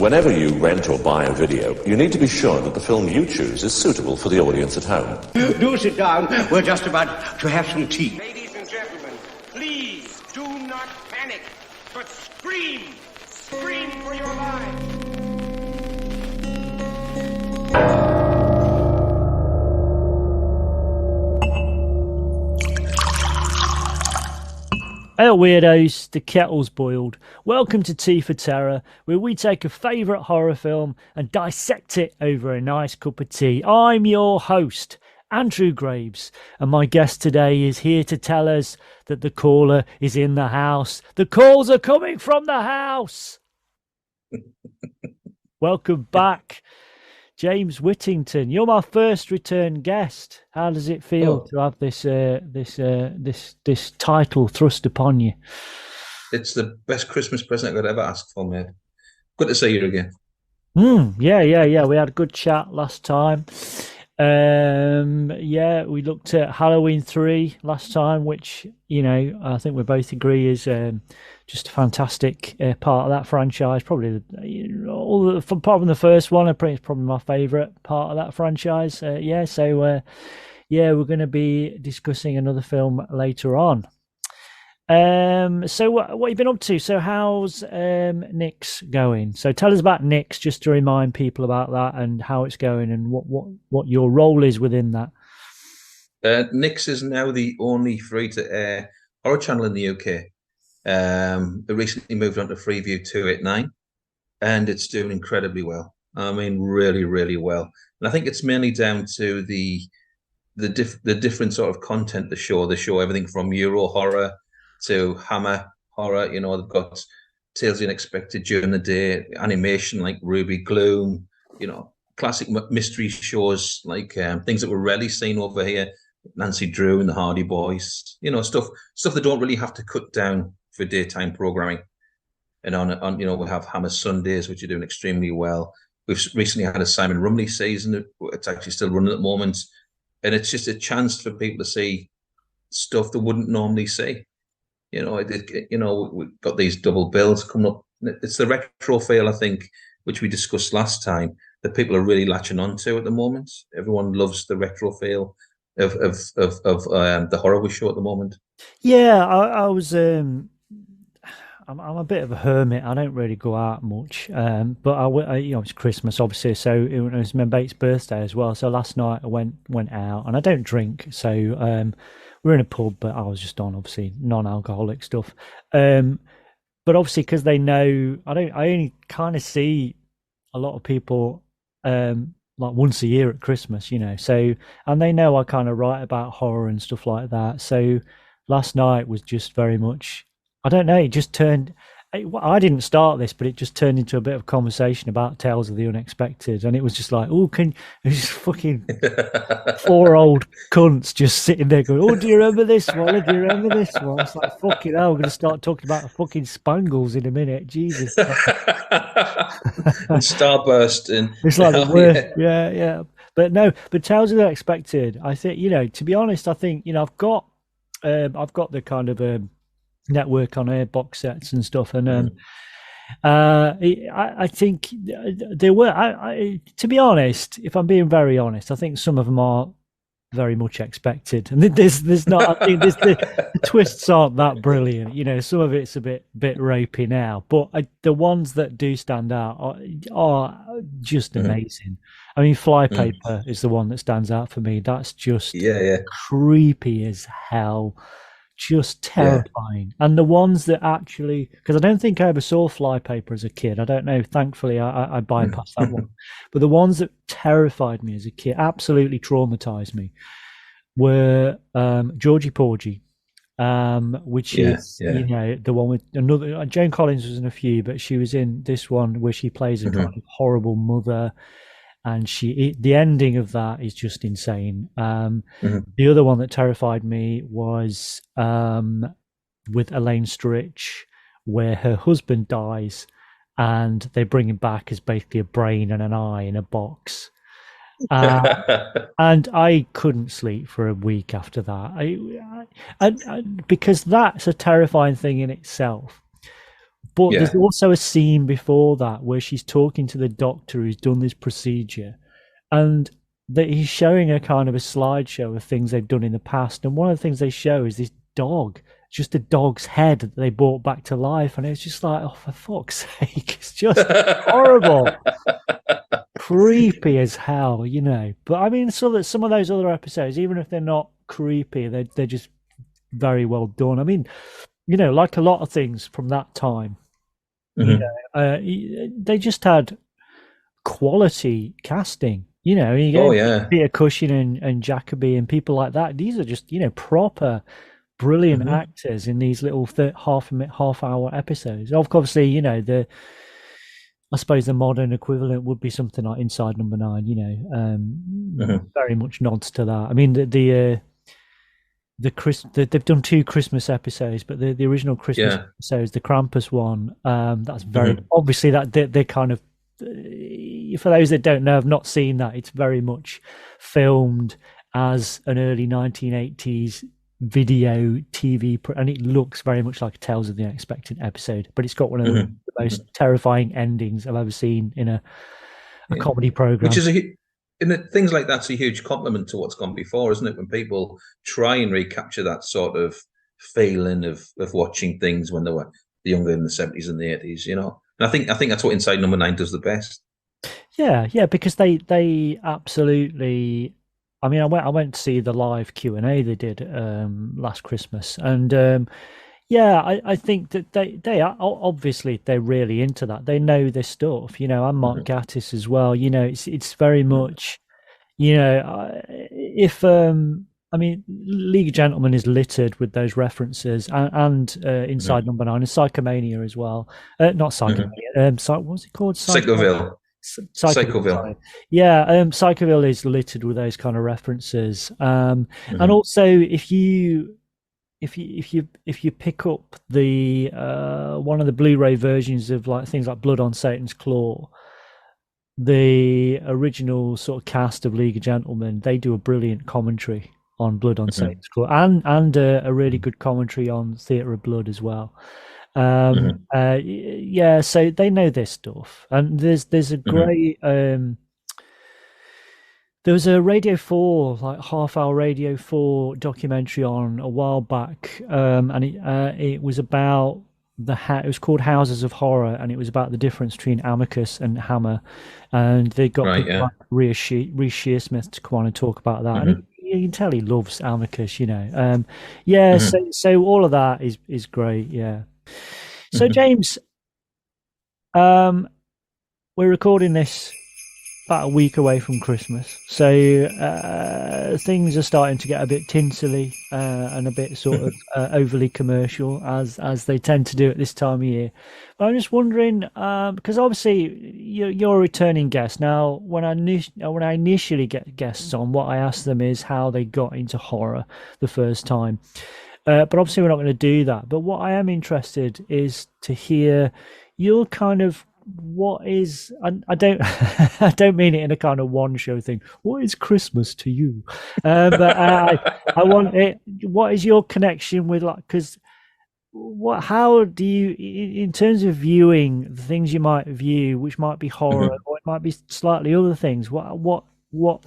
Whenever you rent or buy a video, you need to be sure that the film you choose is suitable for the audience at home. Do sit down. We're just about to have some tea. Ladies and gentlemen, please do not panic, but scream. Scream for your lives. Hello weirdos, the kettle's boiled. Welcome to Tea for Terror, where we take a favourite horror film and dissect it over a nice cup of tea. I'm your host, Andrew Graves, and my guest today is here to tell us that the caller is in the house. The calls are coming from the house! Welcome back, James Whittington. You're my first return guest. How does it feel to have this title thrust upon you? It's the best Christmas present I could ever ask for, mate. Good to see you again. Yeah. We had a good chat last time. We looked at Halloween 3 last time, which, I think we both agree is just a fantastic part of that franchise. Probably apart from the first one, it's probably my favourite part of that franchise. We're going to be discussing another film later on. So what have you been up to? So how's Nick's going? So tell us about Nick's, just to remind people about that and how it's going and what your role is within that. Nick's is now the only free-to-air horror channel in the UK. It recently moved on to Freeview 289, and it's doing incredibly well. I mean, really, really well. And I think it's mainly down to the different sort of content they show. They show everything from Euro horror to Hammer horror. They've got Tales of the Unexpected during the day, animation like Ruby Gloom, classic mystery shows like things that were rarely seen over here, Nancy Drew and the Hardy Boys, stuff they don't really have to cut down for daytime programming. And on we have Hammer Sundays, which are doing extremely well. We've recently had a Simon Rumley season. It's actually still running at the moment. And it's just a chance for people to see stuff they wouldn't normally see. We've got these double bills coming up. It's the retro feel, I think, which we discussed last time, that people are really latching onto at the moment. Everyone loves the retro feel of the horror we show at the moment. Yeah, I was. I'm a bit of a hermit. I don't really go out much, but it's Christmas, obviously, so it was my mate's birthday as well. So last night I went out, and I don't drink, so we're in a pub, but I was just on obviously non-alcoholic stuff. But obviously, because they know I only kind of see a lot of people like once a year at Christmas, So, and they know I kind of write about horror and stuff like that. So last night was just very much. I don't know. It just turned. I didn't start this, but it just turned into a bit of conversation about Tales of the Unexpected, and it was just like, these fucking 4 old cunts just sitting there going, "Oh, do you remember this one? Do you remember this one?" It's like, fucking hell, we're gonna start talking about the fucking Spangles in a minute. Jesus. And Starburst and it's like the worst. Yeah. But Tales of the Unexpected. I think to be honest, I think I've got the kind of network on air box sets and stuff, and I think there were. To be honest, if I'm being very honest, I think some of them are very much expected, and there's not. I think the twists aren't that brilliant. Some of it's a bit rapey now, but the ones that do stand out are just amazing. I mean, Flypaper is the one that stands out for me. That's just creepy as hell. Just terrifying. And the ones that actually, because I don't think I ever saw Flypaper as a kid, I don't know, thankfully I bypassed that one, but the ones that terrified me as a kid, absolutely traumatized me, were Georgie Porgy, which is the one with another. Joan Collins was in a few, but she was in this one where she plays a kind of horrible mother, and the ending of that is just insane. The other one that terrified me was with Elaine Stritch, where her husband dies and they bring him back as basically a brain and an eye in a box. And I couldn't sleep for a week after that. I because that's a terrifying thing in itself. But Yeah. there's also a scene before that where she's talking to the doctor who's done this procedure, and that he's showing her kind of a slideshow of things they've done in the past. And one of the things they show is this dog, just a dog's head that they brought back to life. And it's just like, oh, for fuck's sake, it's just horrible. Creepy as hell, you know. But I mean, so that some of those other episodes, even if they're not creepy, they're just very well done. I mean, you know, like a lot of things from that time, you know, they just had quality casting. You know, you Oh get yeah. Peter Cushing and Jacoby and people like that. These are just, you know, proper brilliant actors in these little half-hour episodes. Obviously, you know, I suppose the modern equivalent would be something like Inside Number 9. You know, very much nods to that. I mean, they've done 2 Christmas episodes, but the original Christmas episodes, the Krampus one, that's very obviously that they're kind of, for those that don't know, have not seen that, it's very much filmed as an early 1980s video TV, and it looks very much like a Tales of the Unexpected episode, but it's got one of the most terrifying endings I've ever seen in a comedy program. Which is things like that's a huge compliment to what's gone before, isn't it? When people try and recapture that sort of feeling of watching things when they were younger in the 70s and the 80s, you know. And I think that's what Inside Number 9 does the best. Yeah, because they absolutely. I mean, I went to see the live Q&A they did last Christmas, and I think that they are obviously they're really into that. They know their stuff, you know. And Mark Gatiss as well. You know, it's very much, you know, if I mean, League of Gentlemen is littered with those references, and Inside Number 9 and Psychomania as well. Not Psychomania. What's it called? Psychoville. Psychoville. Yeah, Psychoville is littered with those kind of references. And also, if you pick up the one of the Blu-ray versions of like things like Blood on Satan's Claw, the original sort of cast of League of Gentlemen, they do a brilliant commentary on Blood on Satan's Claw, and a really good commentary on Theatre of Blood as well. So they know their stuff, and there's a great there was a Radio 4, like half-hour Radio 4 documentary on a while back, and it was about it was called Houses of Horror, and it was about the difference between Amicus and Hammer, and they got people like Rhys Shearsmith to come on and talk about that, and you can tell he loves Amicus, you know. So all of that is great, yeah. So James, we're recording this about a week away from Christmas, so things are starting to get a bit tinselly and a bit sort of overly commercial, as they tend to do at this time of year. But I'm just wondering, because obviously you're a returning guest now. When I initially get guests on, what I ask them is how they got into horror the first time. But obviously we're not going to do that. But what I am interested is to hear your kind of, what is, I don't I don't mean it in a kind of one show thing, what is Christmas to you, but I want it, what is your connection with, like, because how do you, in terms of viewing the things you might view, which might be horror or it might be slightly other things, what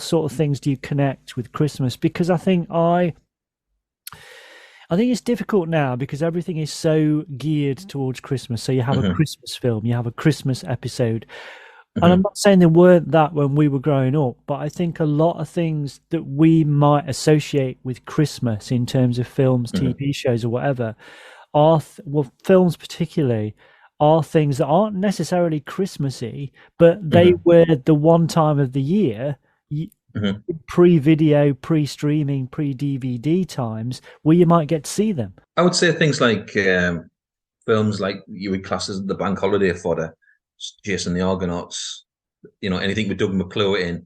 sort of things do you connect with Christmas? Because I think it's difficult now because everything is so geared towards Christmas. So you have a Christmas film, you have a Christmas episode. And I'm not saying there weren't that when we were growing up, but I think a lot of things that we might associate with Christmas in terms of films, TV shows or whatever, are, films particularly, are things that aren't necessarily Christmassy, but they were the one time of the year, pre-video, pre-streaming, pre-DVD times, where you might get to see them. I would say things like films like you would class as the bank holiday fodder, Jason the Argonauts, you know, anything with Doug McClure in,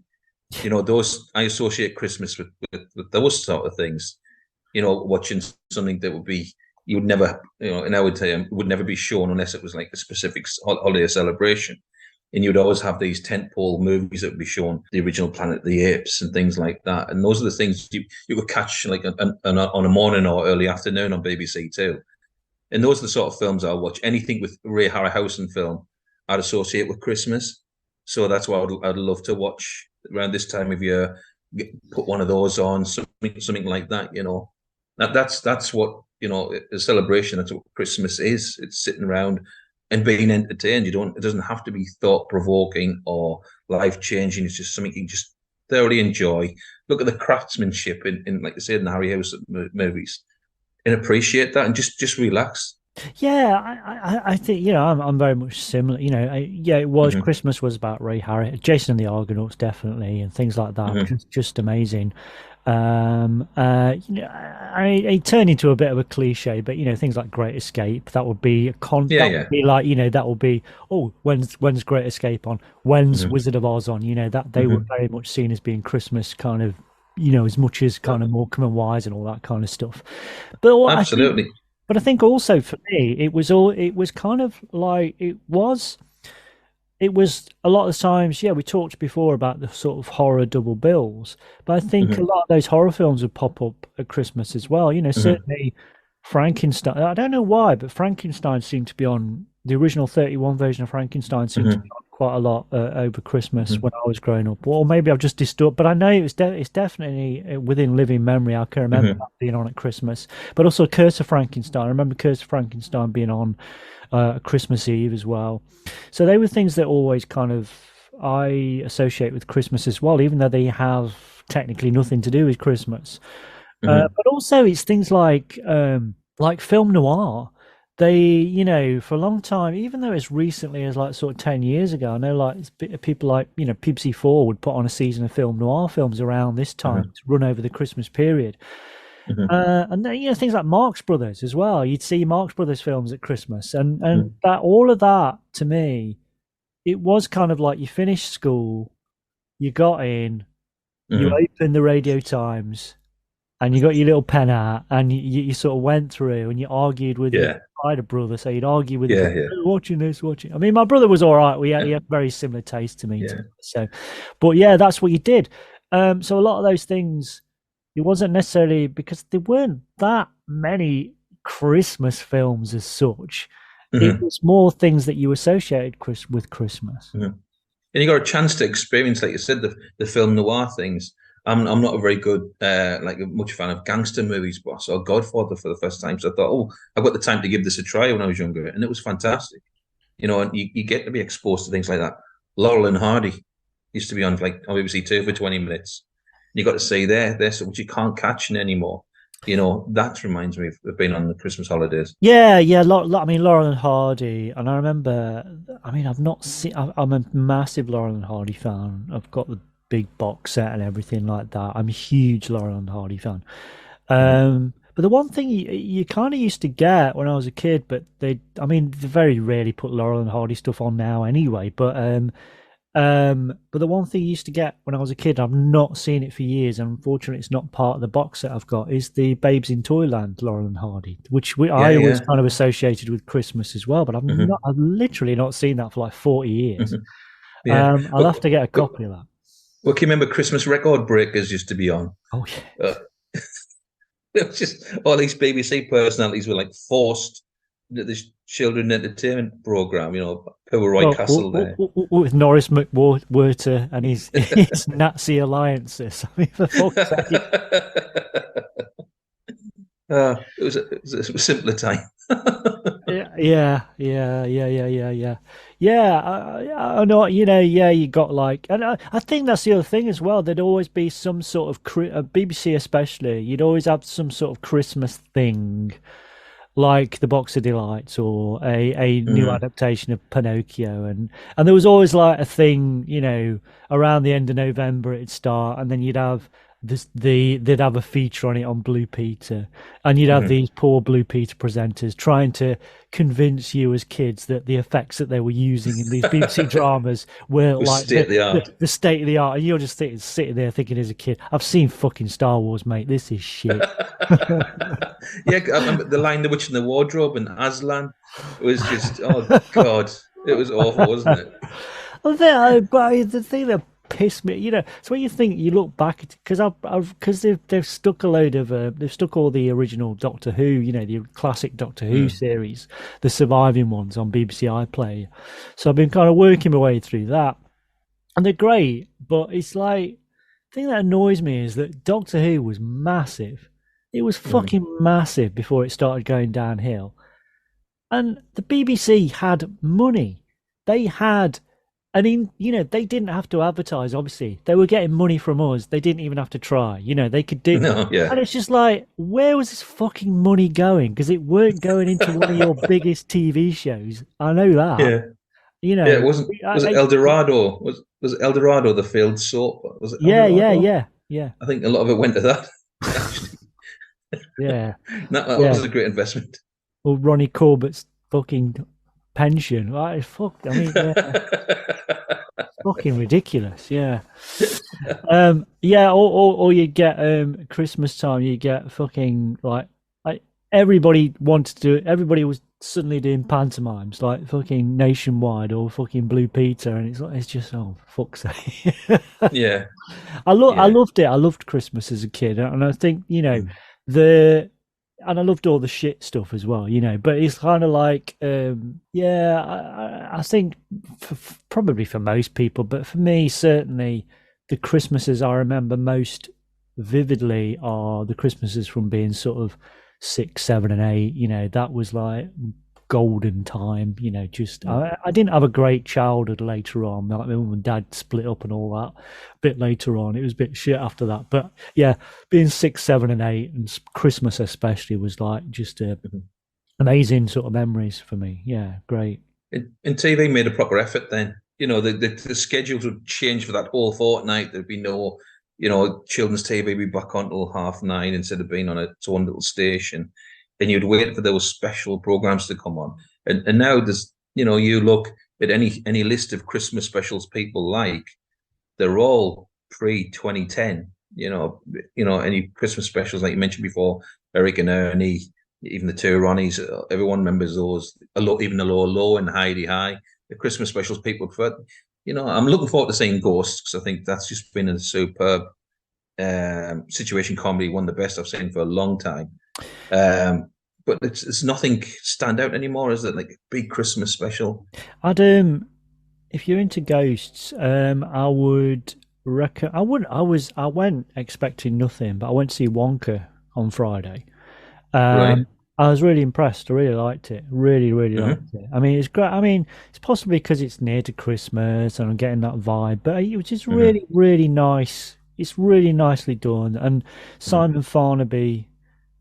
you know, those, I associate Christmas with those sort of things. You know, watching something that would be, you would never, you know, in our time, would never be shown unless it was like a specific holiday celebration. And you'd always have these tentpole movies that would be shown, the original Planet of the Apes and things like that. And those are the things you could catch like on a morning or early afternoon on BBC Two. And those are the sort of films I'll watch. Anything with Ray Harryhausen film, I'd associate with Christmas. So that's why I'd love to watch around this time of year. Put one of those on, something like that. That's what a celebration. That's what Christmas is. It's sitting around and being entertained. It doesn't have to be thought provoking or life changing. It's just something you just thoroughly enjoy. Look at the craftsmanship in like I said, in the Harryhausen movies, and appreciate that, and just relax. Yeah, I think I'm very much similar. It was Christmas was about Ray Harris, Jason and the Argonauts, definitely, and things like that. Just amazing. It turned into a bit of a cliche, but things like Great Escape, that would be would be like that would be, oh, when's Great Escape on? When's Wizard of Oz on? That they were very much seen as being Christmas kind of, as much as kind of Morecambe and Wise and all that kind of stuff. But absolutely. But I think also for me, it was kind of like it was a lot of the times, we talked before about the sort of horror double bills, but I think a lot of those horror films would pop up at Christmas as well. Certainly Frankenstein. I don't know why, but Frankenstein seemed to be on, the original 31 version of Frankenstein seemed to be on quite a lot over Christmas when I was growing up. Or maybe I've just distorted, but I know it's definitely within living memory. I can remember that being on at Christmas. But also Curse of Frankenstein. I remember Curse of Frankenstein being on Christmas Eve as well. So they were things that always kind of I associate with Christmas as well, even though they have technically nothing to do with Christmas. But also it's things like film noir. They, for a long time, even though as recently as like sort of 10 years ago, I know like people like, Pibsy 4 would put on a season of film noir films around this time to run over the Christmas period. And then, things like Marx Brothers as well. You'd see Marx Brothers films at Christmas, and that all of that to me, it was kind of like you finished school, you got in, you opened the Radio Times, and you got your little pen out, and you sort of went through and you argued with I had a brother, so you'd argue with him, watching this. I mean, my brother was all right. He had very similar taste to me. So, but that's what you did. So a lot of those things, it wasn't necessarily because there weren't that many Christmas films as such. It was more things that you associated with Christmas. And you got a chance to experience, like you said, the film noir things. I'm not a very good, much fan of gangster movies, but I saw Godfather for the first time. So I thought, I've got the time to give this a try when I was younger. And it was fantastic. And you get to be exposed to things like that. Laurel and Hardy used to be on like BBC 2 for 20 minutes. You got to see there, so which you can't catch anymore. That reminds me of being on the Christmas holidays. Yeah. I mean, Laurel and Hardy, and I remember. I mean, I've not seen. I'm a massive Laurel and Hardy fan. I've got the big box set and everything like that. I'm a huge Laurel and Hardy fan. But the one thing you kind of used to get when I was a kid, but they very rarely put Laurel and Hardy stuff on now anyway. But the one thing you used to get when I was a kid, I've not seen it for years, and unfortunately it's not part of the box set I've got, is the Babes in Toyland Laurel and Hardy, which I always kind of associated with Christmas as well, but I've literally not seen that for like 40 years. I'll have to get a copy of that. Well, can you remember Christmas Record Breakers used to be on? Oh yeah. It was just all these BBC personalities were like forced into this children entertainment program, poor Roy Castle there. With Norris McWhirter and his Nazi alliances. I mean, for fuck's sake. It was a simpler time. Yeah. I know. You got like, and I think that's the other thing as well. There'd always be some sort of BBC, especially. You'd always have some sort of Christmas thing, like the Box of Delights or a new adaptation of Pinocchio, and there was always like a thing, around the end of November it'd start, and then you'd have they'd have a feature on it on Blue Peter, and you'd have these poor Blue Peter presenters trying to convince you as kids that the effects that they were using in these BBC dramas were like the state of the art, and you're just sitting there thinking as a kid, I've seen fucking Star Wars, mate, this is shit. Yeah, I remember The Lion, the Witch and the Wardrobe and Aslan. It was just, oh God, it was awful, wasn't it? But the thing that pissed me. So when you look back at, because they've stuck a load of they've stuck all the original Doctor Who, the classic Doctor Who series, the surviving ones on BBC iPlayer. So I've been kind of working my way through that, and they're great. But it's like, the thing that annoys me is that Doctor Who was massive. It was fucking massive before it started going downhill. And the BBC had money. They had, they didn't have to advertise, obviously. They were getting money from us. They didn't even have to try. They could do. No, yeah. And it's just like, where was this fucking money going? Because it weren't going into one of your biggest TV shows. I know that. Yeah. It wasn't. Was it El Dorado? Was El Dorado the failed soap? Was it? Yeah. I think a lot of it went to that. Yeah. that was a great investment. Or Ronnie Corbett's fucking pension. Right? Fucking ridiculous. Yeah. Or you get Christmas time, you get fucking like everybody wanted to do it. Everybody was suddenly doing pantomimes like fucking Nationwide or fucking Blue Peter, and it's just, oh, fuck's sake. Yeah. I loved it. I loved Christmas as a kid, and I think and I loved all the shit stuff as well, but it's kind of like, I think probably for most people, but for me, certainly the Christmases I remember most vividly are the Christmases from being sort of 6, 7, and 8. That was like golden time, I didn't have a great childhood later on. Like my mum and dad split up and all that a bit later on. It was a bit shit after that, but yeah, being 6, 7, and 8 and Christmas especially was like just amazing sort of memories for me. Yeah, great. And TV made a proper effort then. The schedules would change for that whole fortnight. There'd be no children's TV would be back on till 9:30 instead of being on its own little station. And you'd wait for those special programs to come on. And now there's, you look at any list of Christmas specials people like, they're all pre-2010. Any Christmas specials like you mentioned before, Eric and Ernie, even the two Ronnies, everyone remembers those. Even the Low and Heidi High, the Christmas specials people prefer. I'm looking forward to seeing Ghosts, because I think that's just been a superb situation comedy, one of the best I've seen for a long time. But it's nothing stand out anymore, is it? Like a big Christmas special. If you're into Ghosts, I would recommend. I went expecting nothing, but I went to see Wonka on Friday. Right. I was really impressed. I really liked it. Really, really liked it. I mean, it's great. I mean, it's possibly because it's near to Christmas and I'm getting that vibe, but it was just really, really nice. It's really nicely done. And Simon Farnaby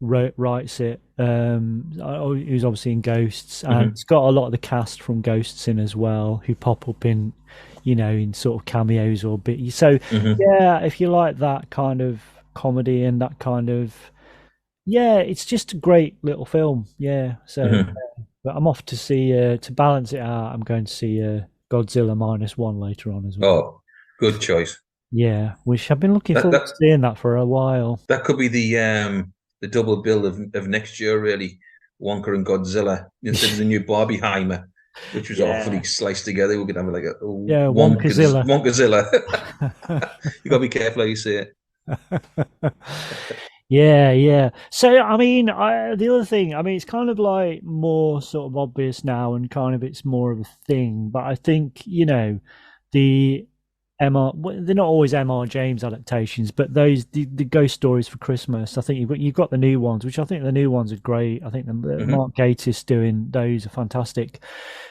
writes it. Who's obviously in Ghosts, and it's got a lot of the cast from Ghosts in as well, who pop up in, in sort of cameos or bit. So yeah, if you like that kind of comedy and that kind of, it's just a great little film. Yeah. So, but I'm off to see to balance it out. I'm going to see Godzilla -1 later on as well. Oh, good choice. Yeah, which I've been looking forward to seeing that for a while. That could be the double bill of next year, really. Wonka and Godzilla instead of the new Barbieheimer, which was awfully sliced together. We're gonna have like Wonkazilla. You gotta be careful how you say it. Yeah. So I mean, the other thing, I mean, it's kind of like more sort of obvious now, and kind of it's more of a thing. But I think the they're not always M.R. James adaptations, but the ghost stories for Christmas, I think you've got the new ones, which I think the new ones are great. I think the Mark Gatiss doing those are fantastic.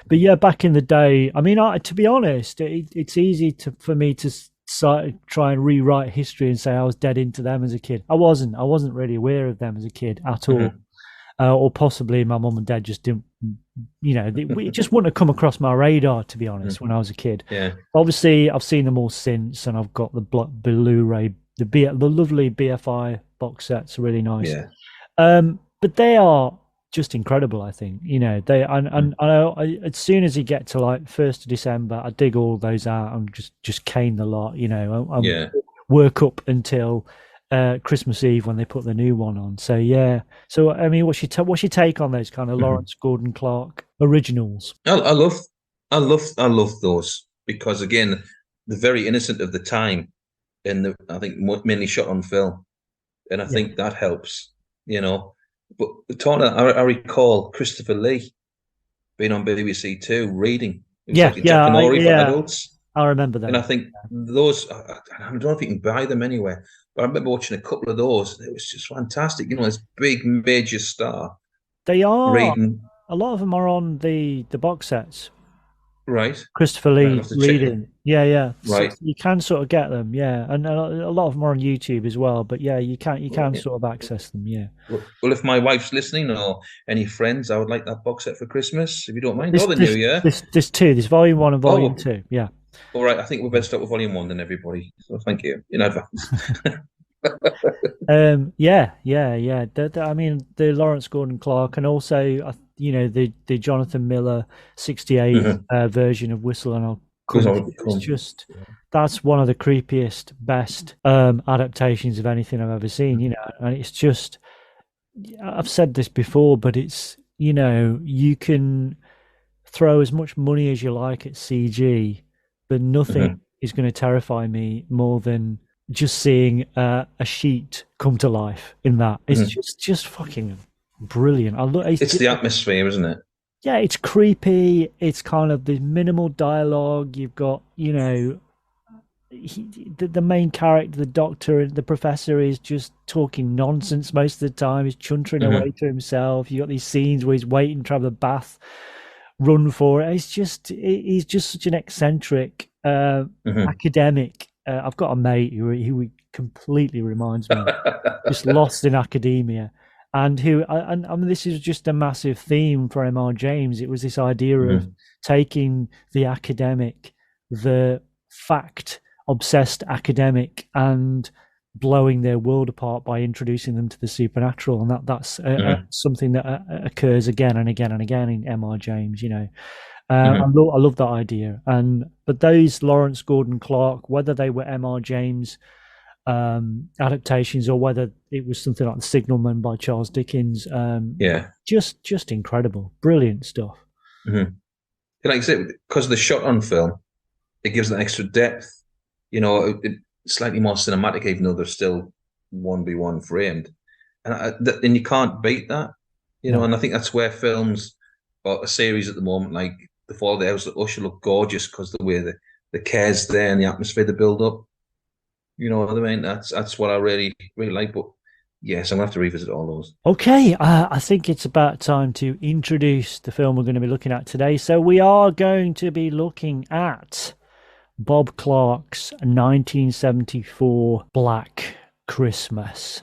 But yeah, back in the day, I mean, to be honest, it's easy for me to try and rewrite history and say I was dead into them as a kid. I wasn't really aware of them as a kid at all. Or possibly my mum and dad just didn't, it just wouldn't have come across my radar, to be honest, when I was a kid. Yeah. Obviously, I've seen them all since, and I've got the Blu-ray, the lovely BFI box sets, are really nice. Yeah. But they are just incredible, I think. They and as soon as you get to like 1st of December, I dig all those out and just cane the lot. Work up until Christmas Eve when they put the new one on. So yeah. So I mean, what's your take on those kind of Lawrence Gordon Clark originals? I love those, because again, they're very innocent of the time, and I think mainly shot on film, and I think that helps, you know. But Tony, I recall Christopher Lee being on BBC Two reading. It was like a Jack and Ori for adults. I remember that. And I think those, I don't know if you can buy them anywhere, but I remember watching a couple of those. It was just fantastic. You know, this big major star. They are. Reading. A lot of them are on the box sets. Right. Christopher Lee reading. Yeah. Right. So you can sort of get them, yeah. And a lot of them are on YouTube as well. But yeah, you can sort of access them, yeah. Well, if my wife's listening or any friends, I would like that box set for Christmas, if you don't mind. Or the New Year. There's two. There's Volume 1 and Volume 2, yeah. All right, I think we're better start with Volume 1 then, everybody. So thank you in advance. Yeah. I mean, the Lawrence Gordon Clark, and also, you know, the Jonathan Miller 68 version of Whistle and I'll Come. It's just, that's one of the creepiest, best adaptations of anything I've ever seen, you know. And it's just, I've said this before, but it's, you know, you can throw as much money as you like at CG, but nothing is going to terrify me more than just seeing a sheet come to life in that. It's just fucking brilliant. It's the atmosphere, isn't it? Yeah, it's creepy. It's kind of the minimal dialogue. You've got, you know, the main character, the doctor, the professor is just talking nonsense most of the time. He's chuntering away to himself. You got these scenes where he's waiting to have a bath, run for it. He's just such an eccentric academic. I've got a mate who completely reminds me, just lost in academia. And I mean, this is just a massive theme for M.R. James. It was this idea of taking the academic, the fact-obsessed academic, and blowing their world apart by introducing them to the supernatural. And that's something that occurs again and again and again in M.R. James, you know. I love that idea. But those Lawrence Gordon Clark, whether they were M.R. James adaptations or whether it was something like The Signalman by Charles Dickens, just incredible, brilliant stuff. Like I said, because of the shot on film, it gives an extra depth, you know, slightly more cinematic, even though they're still 1v1 framed, and you can't beat that, you know. And I think that's where films or a series at the moment, like The Fall of the House of Usher, look gorgeous because the way the care's there and the atmosphere they build up. You know what I mean? That's what I really, really like. But yes, I'm going to have to revisit all those. Okay, I think it's about time to introduce the film we're going to be looking at today. So we are going to be looking at Bob Clark's 1974 Black Christmas.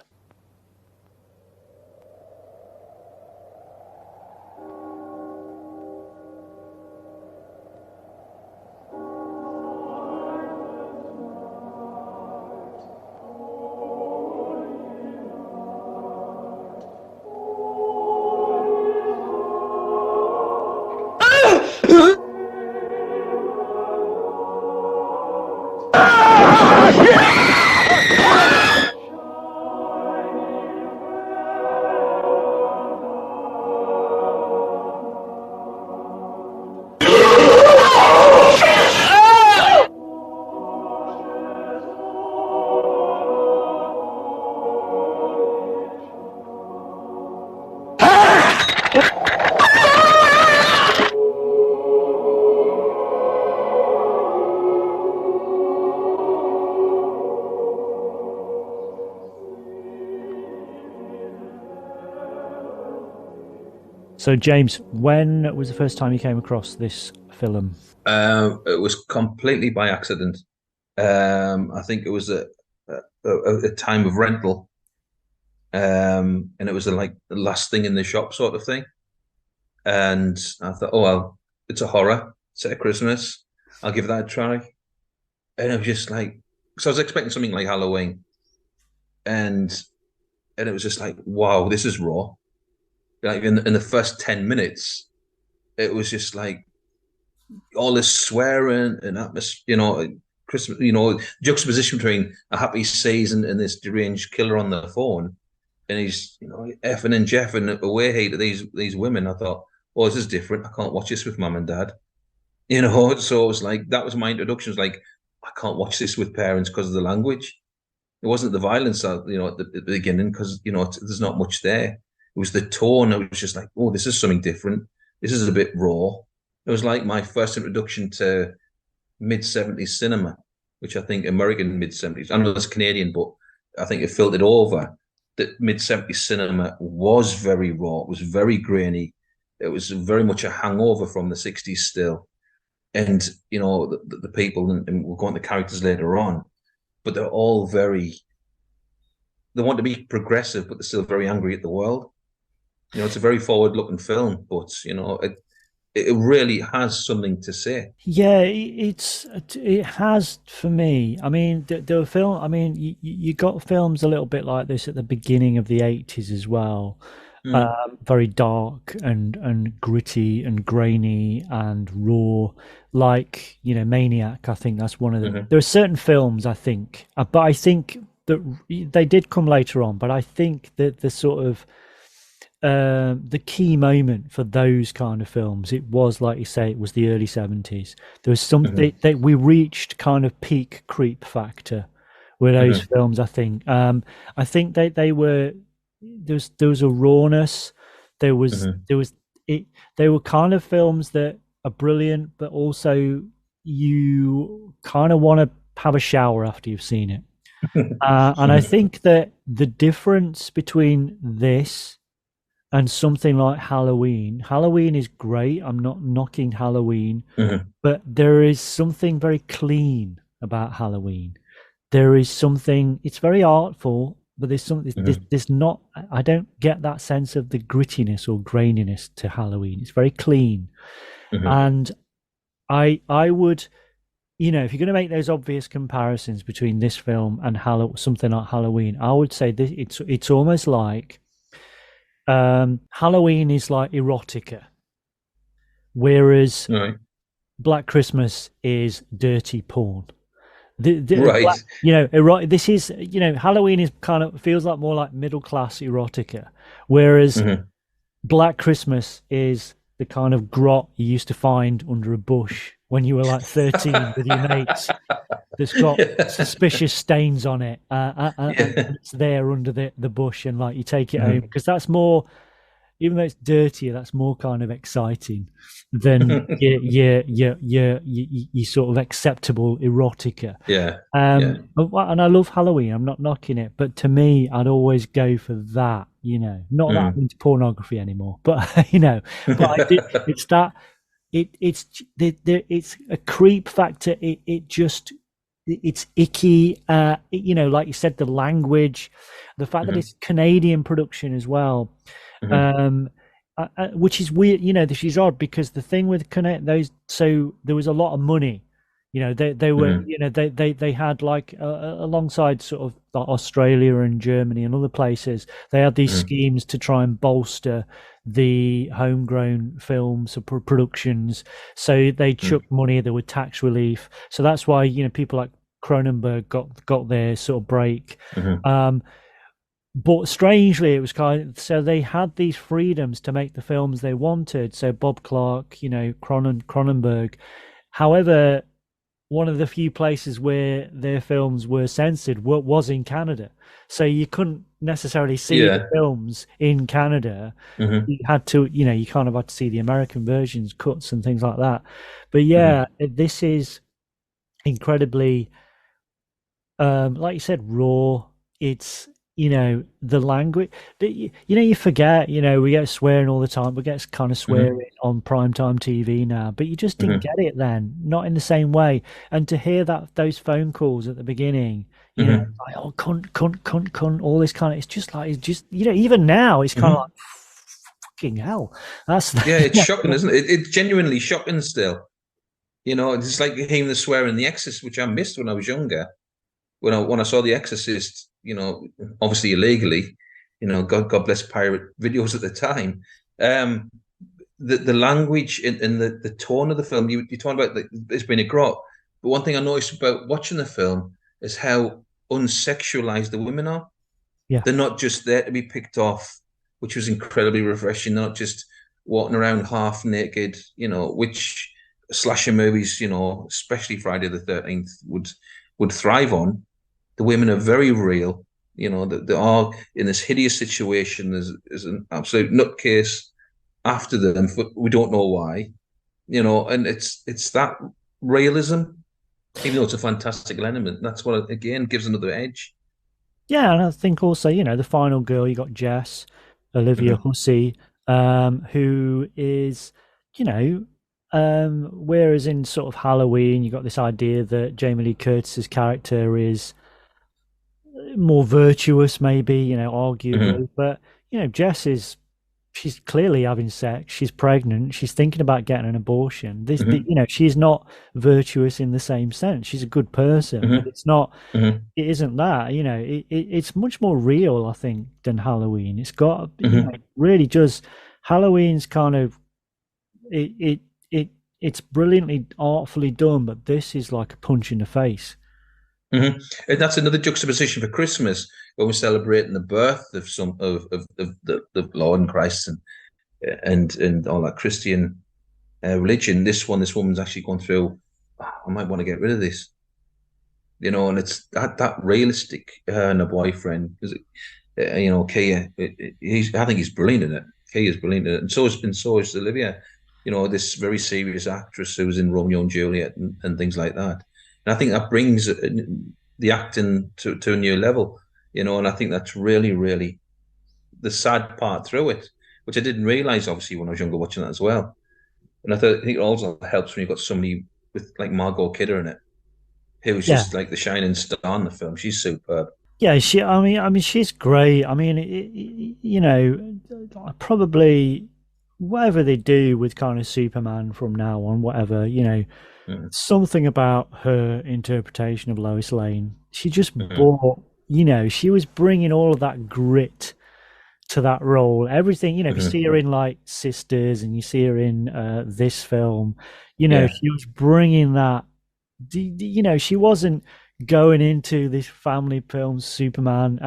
So, James, when was the first time you came across this film? It was completely by accident. I think it was a time of rental, and it was like the last thing in the shop sort of thing. And I thought, oh, well, it's a horror set at Christmas. I'll give that a try. And it was just like, so I was expecting something like Halloween, and it was just like, wow, this is raw. Like in the first 10 minutes, it was just like all this swearing and atmosphere, you know, Christmas, you know, juxtaposition between a happy season and this deranged killer on the phone, and he's, you know, effing and jeffing away hate at these women. I thought, oh, this is different. I can't watch this with mum and dad, you know. So it was like, that was my introduction. It was like, I can't watch this with parents because of the language. It wasn't the violence, at the beginning, because there's not much there. It was the tone. I was just like, oh, this is something different. This is a bit raw. It was like my first introduction to mid-70s cinema, which I think American mid-70s, I know it's Canadian, but I think it filtered over. That mid-70s cinema was very raw. It was very grainy. It was very much a hangover from the 60s still. And, the people, and we'll go into characters later on, but they're all they want to be progressive, but they're still very angry at the world. It's a very forward-looking film, but, it really has something to say. Yeah, it has for me. I mean, there were film. I mean, you got films a little bit like this at the beginning of the 80s as well. Very dark and gritty and grainy and raw, like Maniac. I think that's one of them. There are certain films I think, but I think that they did come later on. But I think that the sort of the key moment for those kind of films, it was, like you say, it was the early 70s. There was something that we reached kind of peak creep factor with those films. I think they were there was a rawness. There was they were kind of films that are brilliant, but also you kind of want to have a shower after you've seen it. And I think that the difference between this and something like Halloween is great. I'm not knocking Halloween, but there is something very clean about Halloween. There is something, it's very artful, but there's something, there's not, I don't get that sense of the grittiness or graininess to Halloween. It's very clean. And I would, if you're going to make those obvious comparisons between this film and something like Halloween, I would say this, it's almost like, Halloween is like erotica, whereas Black Christmas is dirty porn. Right. This is, Halloween is kind of feels like more like middle class erotica, whereas Black Christmas is the kind of grot you used to find under a bush when you were like 13 with your mates. That's got suspicious stains on it, and it's there under the bush, and like you take it home because that's more, even though it's dirtier, that's more kind of exciting than your sort of acceptable erotica. And I love Halloween. I'm not knocking it, but to me, I'd always go for that. Not that I'm into pornography anymore, but but it's that. It's a creep factor. It's icky. Like you said, the language, the fact that it's Canadian production as well, which is weird. This is odd because the thing with so there was a lot of money. They were, they had like alongside sort of like Australia and Germany and other places, they had these schemes to try and bolster the homegrown films or productions. So they chucked money. There was tax relief. So that's why people like Cronenberg got their sort of break. But strangely, it was so they had these freedoms to make the films they wanted. So Bob Clark, Cronenberg. However, one of the few places where their films were censored was in Canada. So you couldn't necessarily see the films in Canada. You had to, you kind of had to see the American versions, cuts and things like that. But this is incredibly, like you said, raw. It's, the language, you forget, we get swearing all the time. We get kind of swearing on primetime TV now, but you just didn't get it then, not in the same way. And to hear those phone calls at the beginning, like, oh, cunt, all this kind of, it's just even now, it's kind of like, fucking hell. It's shocking, isn't it? It's genuinely shocking still. It's like hearing the swear in The Exorcist, which I missed when I was younger. When I saw The Exorcist, obviously illegally, God bless pirate videos at the time. The language and the tone of the film, you talk about it's been a grot. But one thing I noticed about watching the film is how unsexualized the women are. Yeah. They're not just there to be picked off, which was incredibly refreshing. They're not just walking around half naked, which slasher movies, you know, especially Friday the 13th, would thrive on. The women are very real. You know, they are in this hideous situation. There's an absolute nutcase after them. We don't know why. You know, and it's that realism, even though it's a fantastical element. That's what again gives another edge. Yeah, and I think also, the final girl, you got Jess, Olivia Hmm. Hussey, who is, whereas in sort of Halloween, you got this idea that Jamie Lee Curtis's character is more virtuous, maybe, Hmm. arguably. But, Jess she's clearly having sex. She's pregnant. She's thinking about getting an abortion. Hmm. She's not virtuous in the same sense. She's a good person, but Hmm. it's not. Hmm. It isn't that. It's much more real, I think, than Halloween. It's got, Hmm. it really just Halloween's kind of it. It's brilliantly artfully done, but this is like a punch in the face. Hmm. And that's another juxtaposition for Christmas when we're celebrating the birth of some of the Lord and Christ and all that Christian religion. This woman's actually gone through. "Oh, I might want to get rid of this, you know, and it's that realistic. Her and her boyfriend, you know, Kia. I think he's brilliant in it. Kia's brilliant in it, and so is Olivia. You know, this very serious actress who was in Romeo and Juliet and things like that. And I think that brings the acting to a new level. You know, and I think that's really, really the sad part through it, which I didn't realize obviously when I was younger watching that as well. And I think it also helps when you've got somebody with like Margot Kidder in it, who's Yeah, just like the shining star in the film. She's superb. yeah. I mean, she's great. I mean, probably whatever they do with kind of Superman from now on, whatever, Mm-hmm. something about her interpretation of Lois Lane. She just Mm-hmm. brought, she was bringing all of that grit to that role. Everything, if you Mm-hmm. see her in like Sisters and you see her in this film, Yeah. she was bringing that. She wasn't going into this family film Superman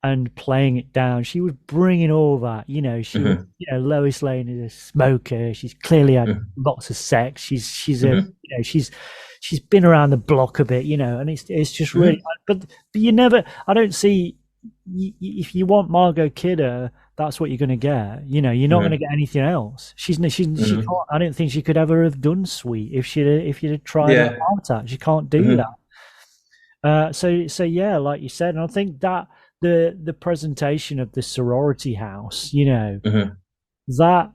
and playing it down. She was bringing all that. She was, Mm-hmm. Lois Lane is a smoker. She's clearly had Mm-hmm. lots of sex. She's a, Mm-hmm. she's been around the block a bit, and it's just really. Mm-hmm. But you never. I don't see. If you want Margot Kidder, that's what you're going to get. You're not going to Mm-hmm. get anything else. She Mm-hmm. can't. I don't think she could ever have done Sweet if she'd have tried her Yeah. heart out. She can't do that. Mm-hmm. So yeah, like you said, and I think that the presentation of the sorority house, Mm-hmm. that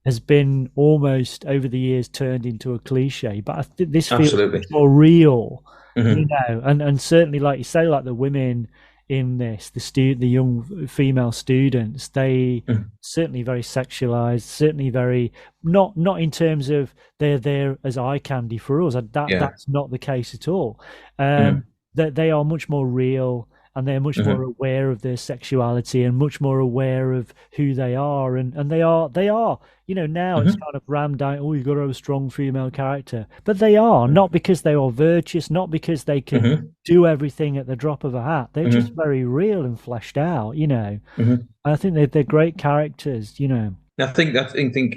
has been almost over the years turned into a cliche, but I think this feels much Absolutely. more real, Mm-hmm. and certainly, like you say, like the women in this, the young female students, they Mm-hmm. certainly very sexualized, certainly very not in terms of they're there as eye candy for us. Yeah. That's not the case at all. Mm-hmm. That they are much more real and they're much more Mm-hmm. aware of their sexuality and much more aware of who they are and they are now it's Mm-hmm. kind of rammed down, oh, you've got to have a strong female character, but they are not because they are virtuous, not because they can Mm-hmm. do everything at the drop of a hat. They're just Mm-hmm. very real and fleshed out. Mm-hmm. I think they're great characters. I think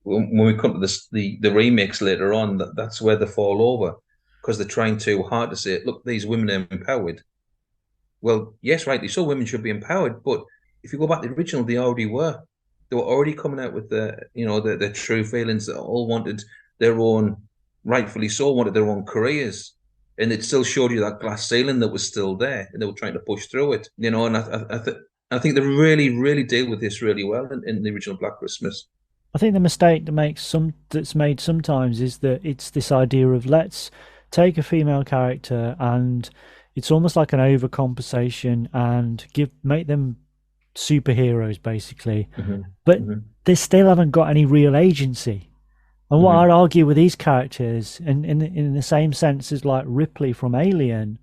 when we come to this the remakes later on, that's where they fall over because they're trying too hard to say, look, these women are empowered. Well, yes, rightly so, women should be empowered, but if you go back to the original, they already were. They were already coming out with the true feelings that all wanted their own, rightfully so, wanted their own careers. And it still showed you that glass ceiling that was still there, and they were trying to push through it. And I think they really, really deal with this really well in the original Black Christmas. I think the mistake that's made sometimes is that it's this idea of let's take a female character and it's almost like an overcompensation and make them superheroes basically, Hmm. but Hmm. they still haven't got any real agency. And what I'd Hmm. argue with these characters, and in the same sense as like Ripley from Alien,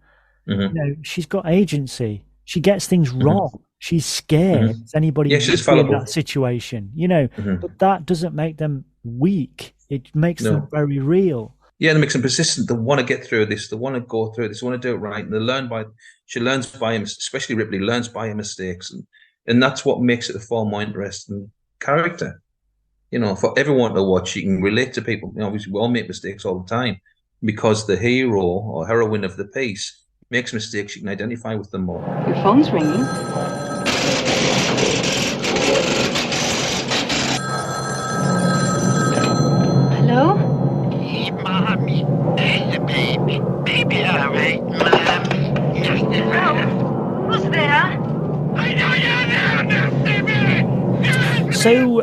Hmm. she's got agency. She gets things Hmm. wrong. She's scared Hmm. as anybody Yes, would it's be in that fallible. situation, Hmm. but that doesn't make them weak. It makes them No. very real. Yeah, and it makes them persistent. They want to get through this. They want to go through this. They want to do it right. And they learn by. She learns by him, especially Ripley learns by her mistakes, and that's what makes it a far more interesting character. for everyone to watch. You can relate to people. Obviously, we all make mistakes all the time because the hero or heroine of the piece makes mistakes. You can identify with them more. Your phone's ringing. Hello? Hey, Mommy. There's the baby. Baby, all right, Mom. Hello? Who's there? So,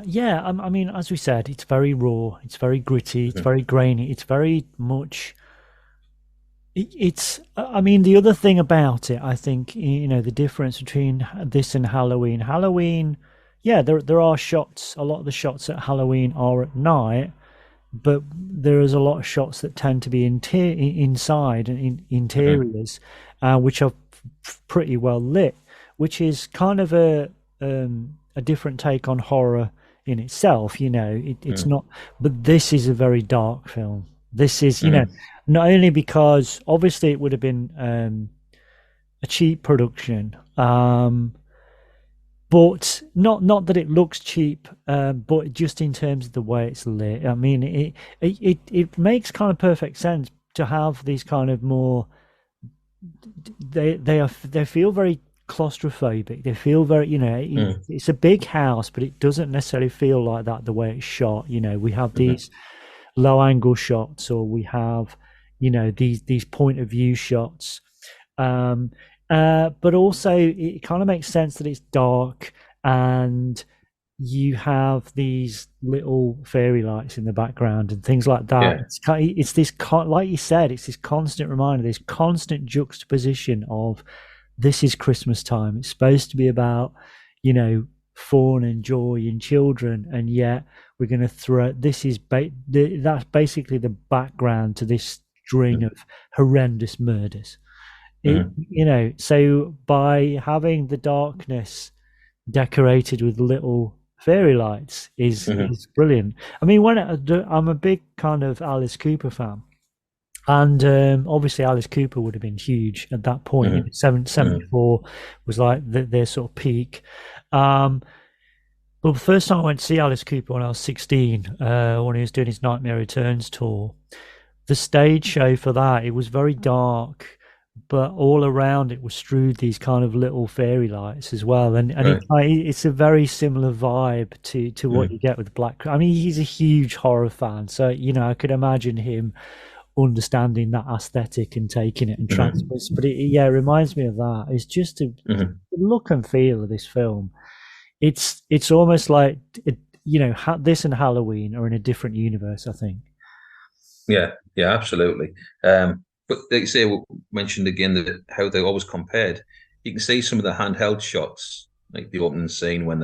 yeah, I mean, as we said, it's very raw, it's very gritty, it's very grainy, it's very much. I mean, the other thing about it, I think, the difference between this and Halloween. Halloween, yeah, there are shots. A lot of the shots at Halloween are at night, but there is a lot of shots that tend to be inside and in interiors, which are pretty well lit, which is kind of a different take on horror in itself. It's not, but this is a very dark film. This is, not only because obviously it would have been a cheap production, but not that it looks cheap, but just in terms of the way it's lit. I mean, it makes kind of perfect sense to have these kind of more. They feel very claustrophobic. They feel very, it's a big house, but it doesn't necessarily feel like that the way it's shot. We have these low angle shots, or we have, these point of view shots. But also it kind of makes sense that it's dark, and you have these little fairy lights in the background and things like that. Yeah. It's this, like you said, it's this constant reminder, this constant juxtaposition of, this is Christmas time. It's supposed to be about, fun and joy in children, and yet we're going to throw. This is that's basically the background to this string of horrendous murders. So by having the darkness decorated with little fairy lights is brilliant. I mean, I'm a big kind of Alice Cooper fan. And obviously Alice Cooper would have been huge at that point. 74 was like their sort of peak. But the first time I went to see Alice Cooper when I was 16, when he was doing his Nightmare Returns tour, the stage show for that, it was very dark, but all around it was strewed these kind of little fairy lights as well. And it's a very similar vibe to what you get with Black. I mean, he's a huge horror fan, so I could imagine him understanding that aesthetic and taking it and transfers. But it reminds me of that. It's just the look and feel of this film. It's almost like this and Halloween are in a different universe, I think. Yeah, absolutely. But like you say, we mentioned again that how they're always compared. You can see some of the handheld shots, like the opening scene when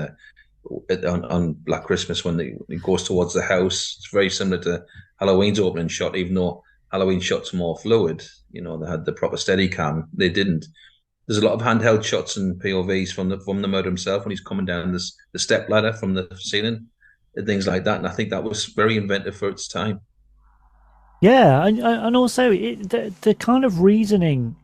on Black Christmas when it goes towards the house. It's very similar to Halloween's opening shot, even though Halloween shots more fluid. They had the proper steady cam. They didn't. There's a lot of handheld shots and POVs from the murder himself when he's coming down the step ladder from the ceiling and things like that. And I think that was very inventive for its time. Yeah, and also the kind of reasoning,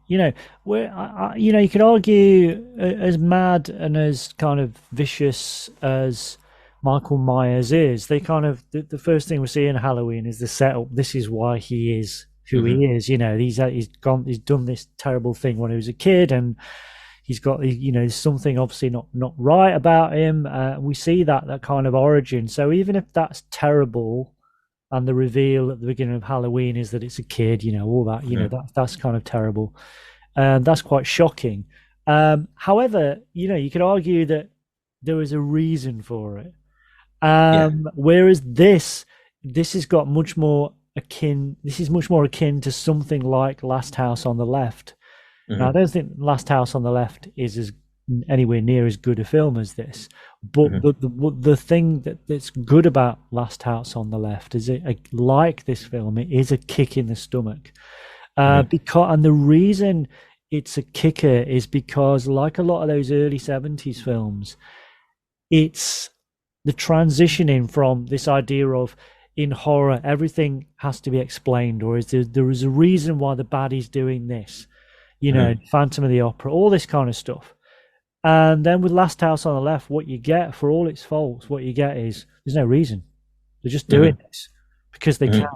where you could argue as mad and as kind of vicious as Michael Myers is, they kind of the first thing we see in Halloween is the setup. This is why he is who he is. He's done this terrible thing when he was a kid, and he's got there's something obviously not right about him. We see that kind of origin. So even if that's terrible, and the reveal at the beginning of Halloween is that it's a kid, all that, that's kind of terrible. That's quite shocking. However, you could argue that there is a reason for it. Whereas this has got much more akin to something like Last House on the Left. Now, I don't think Last House on the Left is as anywhere near as good a film as this, but the thing that's good about Last House on the Left is like this film, it is a kick in the stomach, and the reason it's a kicker is because, like a lot of those early 70s films, it's the transitioning from this idea of, in horror, everything has to be explained, or there is a reason why the baddie's doing this, Phantom of the Opera, all this kind of stuff. And then with Last House on the Left, what you get, for all its faults, what you get is there's no reason. They're just doing this because they can.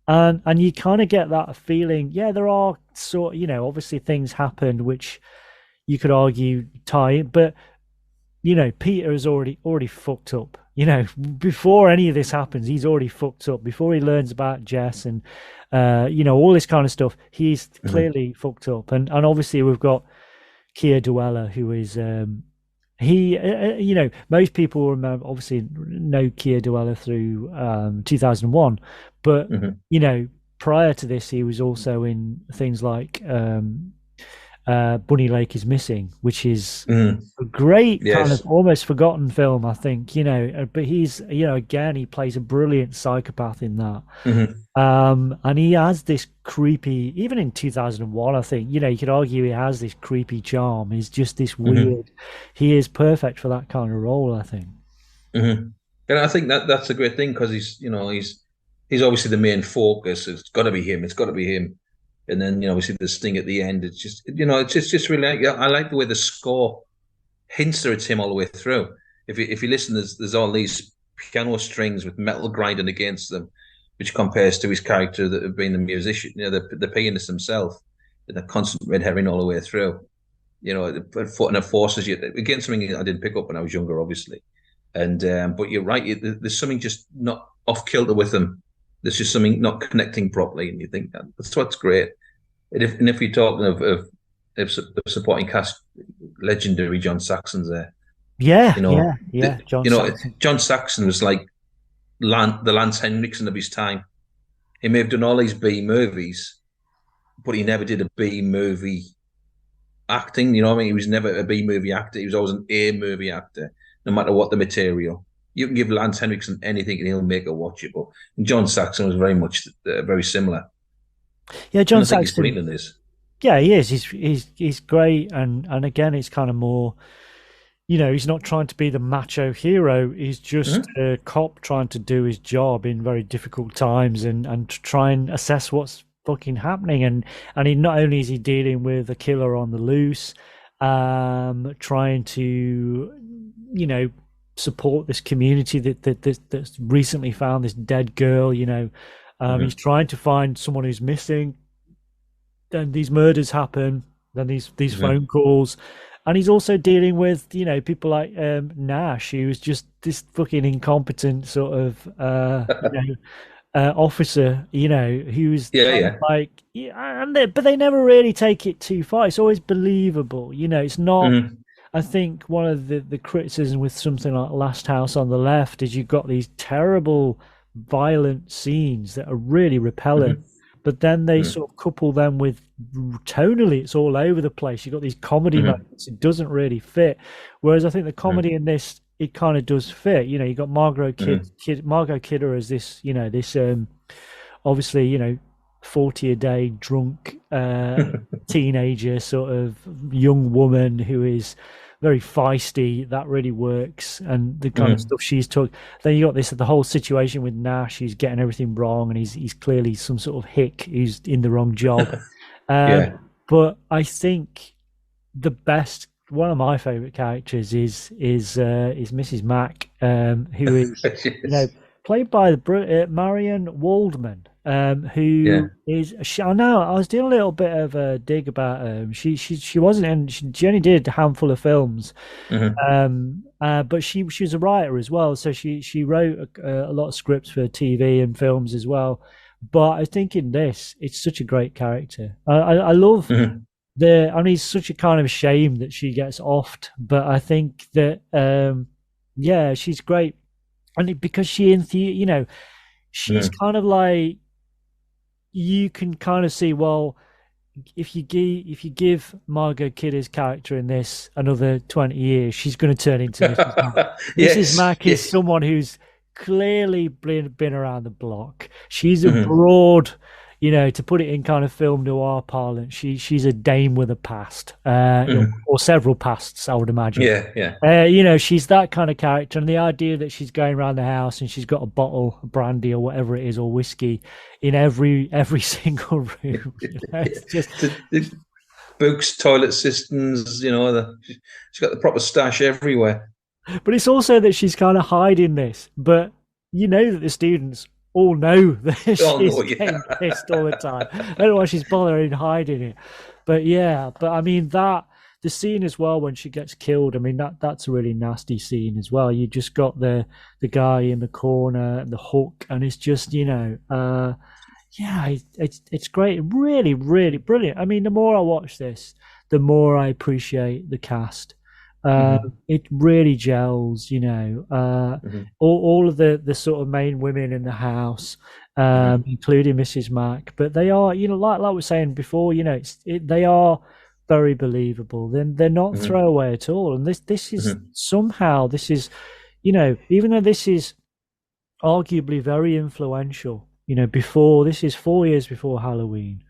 And you kind of get that feeling, yeah, there are sort, obviously things happened which you could argue tie in, but Peter has already fucked up. Before any of this happens, he's already fucked up. Before he learns about Jess and all this kind of stuff, he's clearly fucked up. And obviously we've got Keir Duella, who is most people remember, obviously know Keir Duella through 2001, but prior to this he was also in things like Bunny Lake is Missing, which is a great kind of almost forgotten film, I think, but he's, again, he plays a brilliant psychopath in that. And he has this creepy, even in 2001, I think, you could argue he has this creepy charm. He's just this weird, he is perfect for that kind of role, I think. And I think that's a great thing because he's obviously the main focus. It's got to be him. It's got to be him. And then, obviously the sting at the end. It's just, it's just really. I like the way the score hints that it's him all the way through. If you listen, there's all these piano strings with metal grinding against them, which compares to his character that have been the musician, the pianist himself, and the constant red herring all the way through. And it forces you again, something I didn't pick up when I was younger, obviously. And but you're right. There's something just not off kilter with them. There's just something not connecting properly, and you think that's what's great. And if you're talking of supporting cast, legendary John Saxon's there. Yeah, John Saxon was like the Lance Henriksen of his time. He may have done all these B movies, but he never did a B movie acting. He was never a B movie actor. He was always an A movie actor, no matter what the material. You can give Lance Henriksen anything and he'll make it watchable. And John Saxon was very much very similar. Yeah, John Saxon. He's brilliant in this. Yeah, he is. He's great, and again, it's kind of more. He's not trying to be the macho hero. He's just a cop trying to do his job in very difficult times and to try and assess what's fucking happening. And he not only is he dealing with a killer on the loose, trying to support this community that's recently found this dead girl. He's trying to find someone who's missing. Then these murders happen. Then these phone calls, and he's also dealing with people like Nash, who's just this fucking incompetent sort of officer. Who's like, but they never really take it too far. It's always believable. It's not. I think one of the criticism with something like Last House on the Left is you've got these terrible, violent scenes that are really repellent, but then they sort of couple them with tonally, it's all over the place. You've got these comedy moments, it doesn't really fit. Whereas I think the comedy in this, it kind of does fit. You've got Margot Kidder as this, this obviously, 40 a day drunk teenager sort of young woman who is very feisty. That really works, and the kind of stuff she's took. Then you got the whole situation with Nash. He's getting everything wrong, and he's clearly some sort of hick who's in the wrong job. But I think the best, one of my favorite characters is Mrs. Mack, who is played by Marion Waldman. Who is? I know I was doing a little bit of a dig about her. She wasn't in. She only did a handful of films, but she was a writer as well. So she wrote a lot of scripts for TV and films as well. But I think in this, it's such a great character. I love it's such a kind of shame that she gets offed, but I think that she's great, and because she she's kind of like. You can kind of see, well, if you give Margot Kidder's character in this another 20 years, she's going to turn into Mrs. Mack. Mrs. Mack is someone who's clearly been around the block. She's a broad, to put it in kind of film noir parlance, she's a dame with a past, or several pasts, I would imagine. She's that kind of character, and the idea that she's going around the house and she's got a bottle of brandy or whatever it is, or whiskey in every single room. It's just books, toilet cisterns. She's got the proper stash everywhere. But it's also that she's kind of hiding this, but you know that the students all know that she's getting pissed all the time. I don't know why she's bothering hiding it. But I mean that the scene as well when she gets killed, I mean that's a really nasty scene as well. You just got the guy in the corner and the hook, and it's just, it's great. Really, really brilliant. I mean, the more I watch this, the more I appreciate the cast. It really gels, all of the sort of main women in the house, including Mrs. Mack. But they are, like we were saying before, they are very believable. They're not throwaway at all. And this is somehow, even though this is arguably very influential, this is 4 years before Halloween.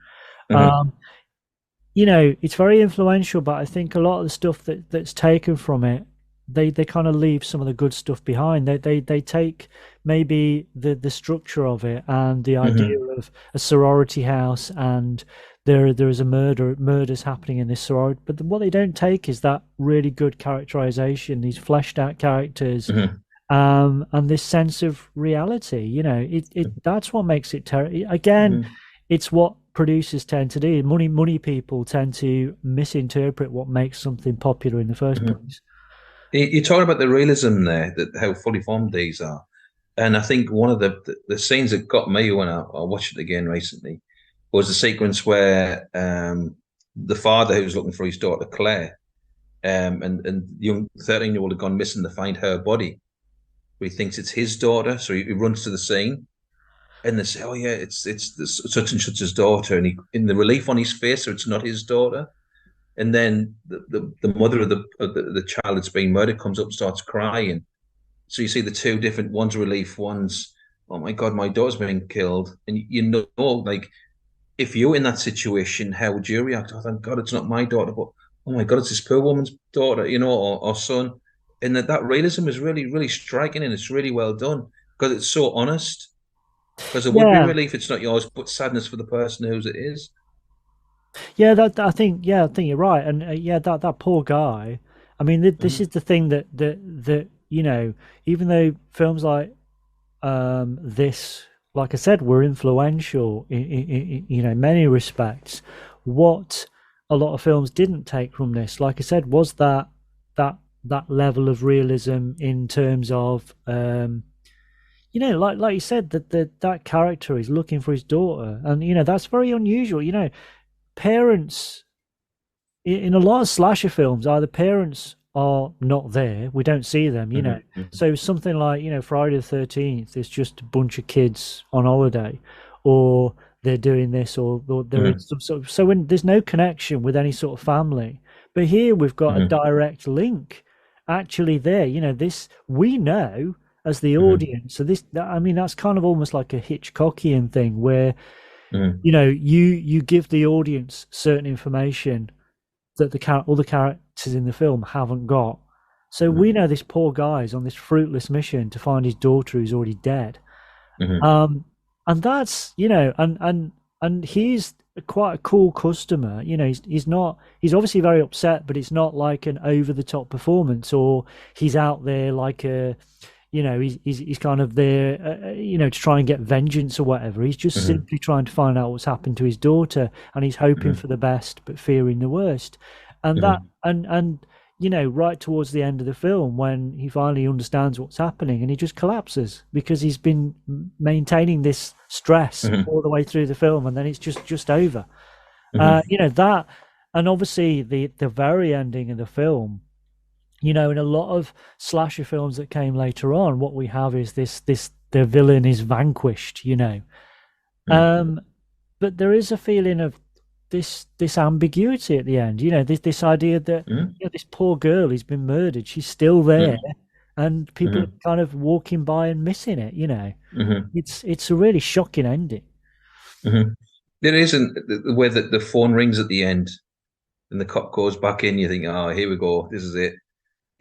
It's very influential, but I think a lot of the stuff that's taken from it, they kind of leave some of the good stuff behind. They take maybe the structure of it and the idea of a sorority house, and there is a murders happening in this sorority. But what they don't take is that really good characterization, these fleshed out characters, and this sense of reality. That's what makes it again. It's what producers tend to do. Money people tend to misinterpret what makes something popular in the first place. You're talking about the realism there, that how fully formed these are, and I think one of the scenes that got me when I watched it again recently was the sequence where the father who's looking for his daughter Claire, and the young 13-year-old had gone missing to find her body. But he thinks it's his daughter, so he runs to the scene. And they say, "Oh yeah, it's such and such's daughter," and in the relief on his face, so it's not his daughter. And then the mother of the child that's being murdered comes up and starts crying. So you see the two different ones, relief, ones, "Oh my God, my daughter's being killed," and like if you're in that situation, how would you react? "Oh, thank God, it's not my daughter," but "Oh my God, it's this poor woman's daughter," or son. And that realism is really, really striking, and it's really well done because it's so honest. Because it would be relief it's not yours, but sadness for the person whose it is. Yeah, I think you're right, and that poor guy. I mean, this is the thing that even though films like this, like I said, were influential in many respects, what a lot of films didn't take from this, like I said, was that level of realism in terms of like you said, that character is looking for his daughter, and that's very unusual. Parents in a lot of slasher films, either parents are not there, we don't see them. So something like Friday the 13th is just a bunch of kids on holiday, or they're doing this, or they're in some sort of, so when there's no connection with any sort of family. But here we've got a direct link actually there. This we know as the audience. So that's kind of almost like a Hitchcockian thing where you give the audience certain information that all the characters in the film haven't got. So we know this poor guy's on this fruitless mission to find his daughter who's already dead. And that's and he's quite a cool customer. He's obviously very upset, but it's not like an over the top performance, or he's out there like a he's kind of there, to try and get vengeance or whatever. He's just simply trying to find out what's happened to his daughter, and he's hoping for the best but fearing the worst. And that, and right towards the end of the film, when he finally understands what's happening, and he just collapses because he's been maintaining this stress all the way through the film, and then it's just over. That, and obviously the very ending of the film. In a lot of slasher films that came later on, what we have is the villain is vanquished, but there is a feeling of this ambiguity at the end, this idea that this poor girl who's been murdered, she's still there, and people are kind of walking by and missing it. It's a really shocking ending. There isn't the way that the phone rings at the end and the cop goes back in. You think, "Oh, here we go, this is it."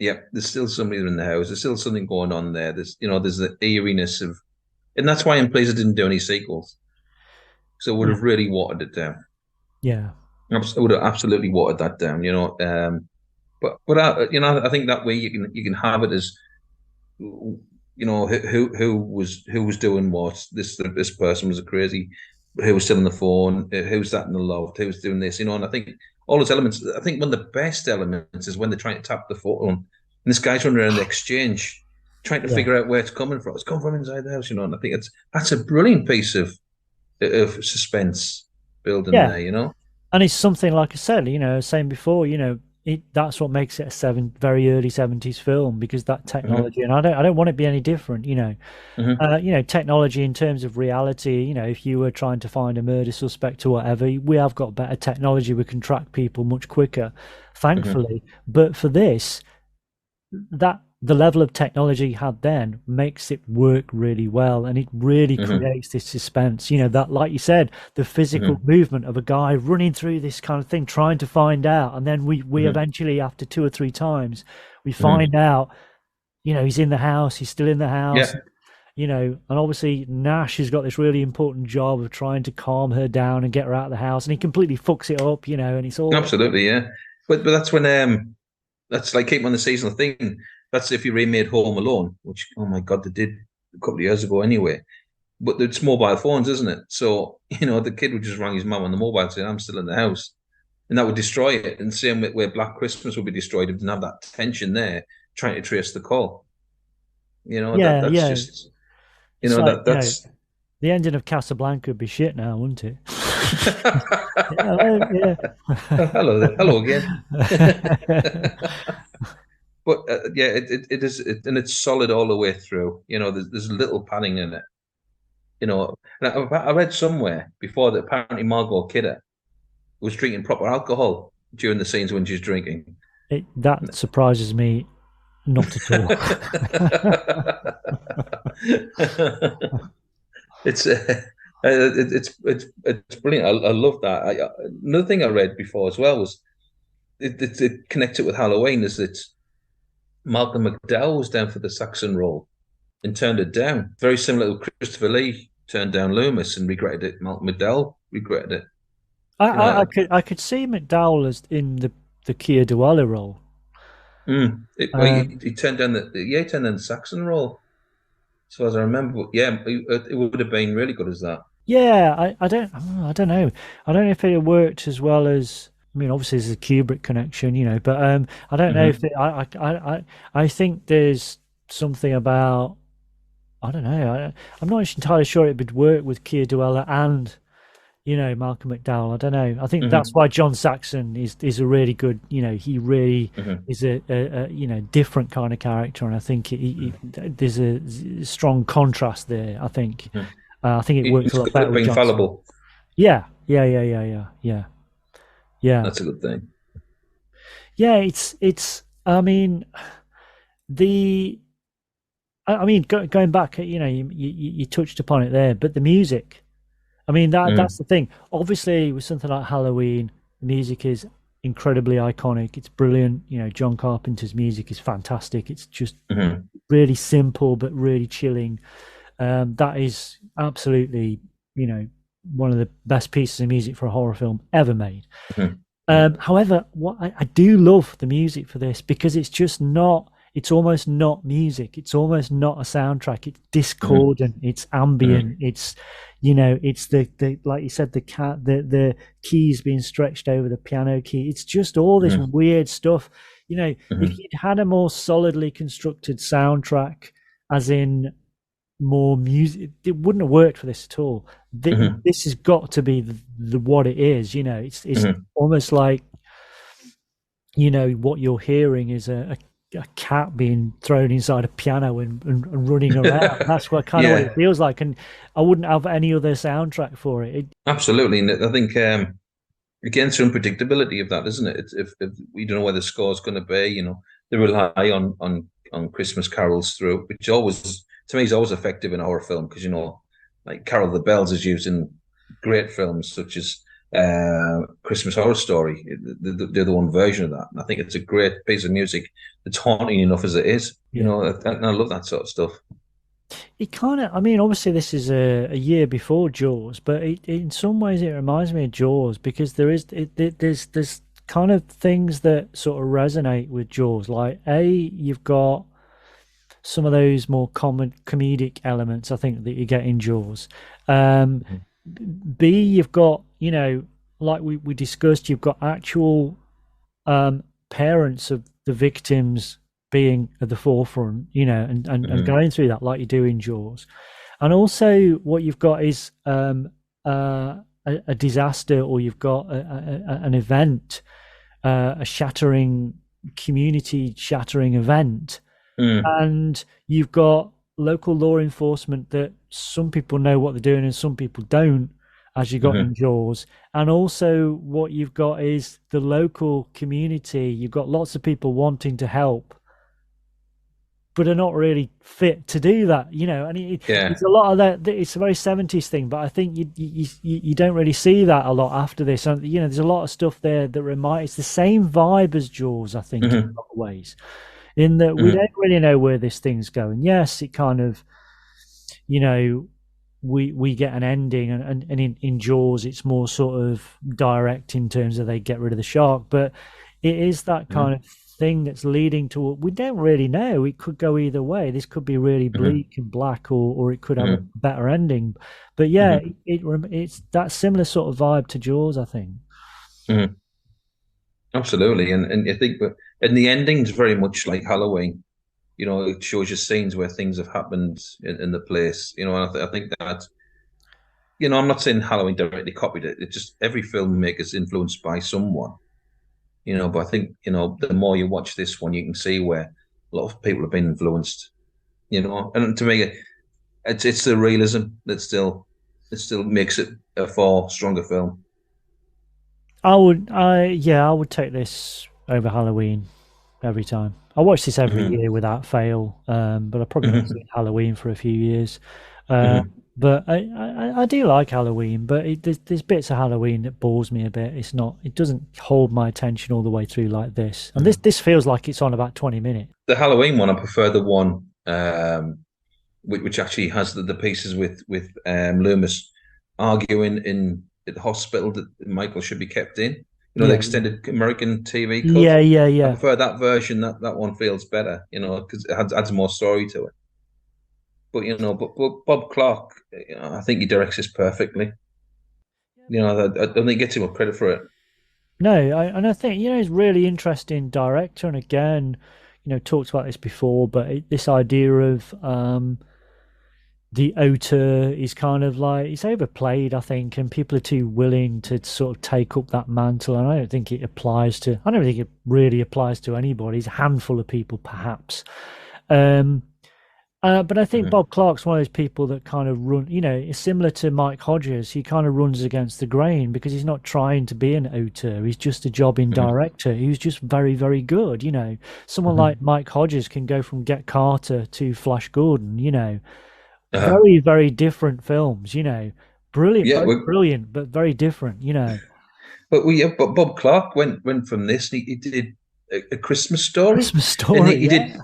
Yep, there's still somebody in the house. There's still something going on there. There's the eeriness of, and that's why I'm pleased I didn't do any sequels. So it would have really watered it down. Yeah, I would have absolutely watered that down, but I think that way you can have it as, who was doing what. This person was a crazy, who was still on the phone, who's that in the loft, who's doing this, and I think all those elements. I think one of the best elements is when they're trying to tap the phone, and this guy's running around the exchange trying to figure out where it's coming from. It's coming from inside the house, and I think that's a brilliant piece of suspense building there. And it's something, like I said, saying before, that's what makes it a very early 70s film, because that technology, and I don't want it to be any different, technology in terms of reality. If you were trying to find a murder suspect or whatever, we have got better technology. We can track people much quicker, thankfully. But for this, the level of technology he had then makes it work really well, and it really creates this suspense. That, like you said, the physical movement of a guy running through this kind of thing, trying to find out, and then we eventually, after 2 or 3 times, we find out, he's in the house, he's still in the house. And obviously Nash has got this really important job of trying to calm her down and get her out of the house, and he completely fucks it up, and it's all absolutely, yeah. But that's when that's like keeping on the seasonal thing. That's if you remade Home Alone, which, oh my God, they did a couple of years ago anyway. But it's mobile phones, isn't it? So, the kid would just ring his mum on the mobile saying, I'm still in the house. And that would destroy it. And same where Black Christmas would be destroyed, it didn't have that tension there trying to trace the call. That's just, that's... the ending of Casablanca would be shit now, wouldn't it? Hello again. But it is, and it's solid all the way through. There's little padding in it. And I read somewhere before that apparently Margot Kidder was drinking proper alcohol during the scenes when she's drinking. That surprises me not at all. It's brilliant. I love that. Another thing I read before as well was it connects it with Halloween. Is that Malcolm McDowell was down for the Saxon role and turned it down. Very similar to Christopher Lee turned down Loomis and regretted it. Malcolm McDowell regretted it. I could see McDowell as in the Keir Dullea role. He turned down the Saxon role. So as I remember, it would have been really good as that. Yeah, I don't know. I don't know if it worked as well as. I mean, obviously there's a Kubrick connection, but I don't know if I think there's something about, I don't know. I'm not entirely sure it would work with Keir Dullea and, Malcolm McDowell. I don't know. I think that's why John Saxon is a really good, he really is a different kind of character, and I think there's a strong contrast there. I think it works a lot better with John fallible. Yeah. Yeah, that's a good thing. Yeah, it's. I mean, going back, you touched upon it there, but the music. I mean, that's the thing. Obviously, with something like Halloween, the music is incredibly iconic. It's brilliant. John Carpenter's music is fantastic. It's just really simple but really chilling. That is absolutely, one of the best pieces of music for a horror film ever made. However, what I do love the music for this, because it's just not, it's almost not music. It's almost not a soundtrack. It's discordant. It's ambient. It's, it's the like you said, the keys being stretched over the piano key. It's just all this weird stuff. If you'd had a more solidly constructed soundtrack, as in more music, it wouldn't have worked for this at all. This has got to be the what it is. It's almost like what you're hearing is a cat being thrown inside a piano and running around. That's what kind of what it feels like, and I wouldn't have any other soundtrack for it. Absolutely, and I think against the unpredictability of that, isn't it? If we don't know where the score's going to be, they rely on Christmas carols through, which always, to me, is always effective in a horror film, because like Carol of the Bells is used in great films such as Christmas Horror Story. They're the one version of that, and I think it's a great piece of music. It's haunting enough as it is, and I love that sort of stuff. It kind of, I mean, obviously this is a year before Jaws, but in some ways it reminds me of Jaws because there's kind of things that sort of resonate with Jaws. Like you've got some of those more common comedic elements I think that you get in Jaws. Um, B, you've got, like we discussed, you've got actual parents of the victims being at the forefront, and going through that like you do in Jaws. And also what you've got is a disaster, or you've got an event, a shattering community shattering event, and you've got local law enforcement that some people know what they're doing and some people don't, as you got in Jaws. And also what you've got is the local community. You've got lots of people wanting to help, but are not really fit to do that, and it's a lot of that. It's a very 70s thing, but I think you don't really see that a lot after this. And there's a lot of stuff there that it's the same vibe as Jaws, I think, in a lot of ways, in that we don't really know where this thing's going. Yes, it kind of, we get an ending, and in Jaws it's more sort of direct in terms of they get rid of the shark, but it is that kind of thing that's leading to, we don't really know. It could go either way. This could be really bleak and black, or it could have a better ending. But yeah, it's that similar sort of vibe to Jaws, I think. Absolutely, and I think, and the ending's very much like Halloween. It shows you scenes where things have happened in the place. And I think that, I'm not saying Halloween directly copied it. It's just every filmmaker's influenced by someone. But I think, the more you watch this one, you can see where a lot of people have been influenced. And to me, it's the realism that still makes it a far stronger film. I would take this over Halloween every time. I watch this every year without fail, but I probably not seen Halloween for a few years. But I do like Halloween, but there's bits of Halloween that bores me a bit. It doesn't hold my attention all the way through like this. And this feels like it's on about 20 minutes. The Halloween one, I prefer the one which actually has the pieces with Loomis arguing in the hospital that Michael should be kept in. The extended American TV cut. Yeah. I prefer that version. That one feels better, because it adds more story to it. But Bob Clark, I think he directs this perfectly. I don't think he gets too much credit for it. No, and I think, he's a really interesting director. And again, talked about this before, but this idea of the auteur is kind of like, it's overplayed, I think, and people are too willing to sort of take up that mantle. And I don't think it really applies to anybody. It's a handful of people, perhaps. But I think Bob Clark's one of those people that kind of run, is similar to Mike Hodges. He kind of runs against the grain because he's not trying to be an auteur. He's just a jobbing director who's just very, very good. Someone like Mike Hodges can go from Get Carter to Flash Gordon, very, very different films, brilliant, brilliant, but very different, But Bob Clark went from this. He did a Christmas Story. Christmas Story, and he did.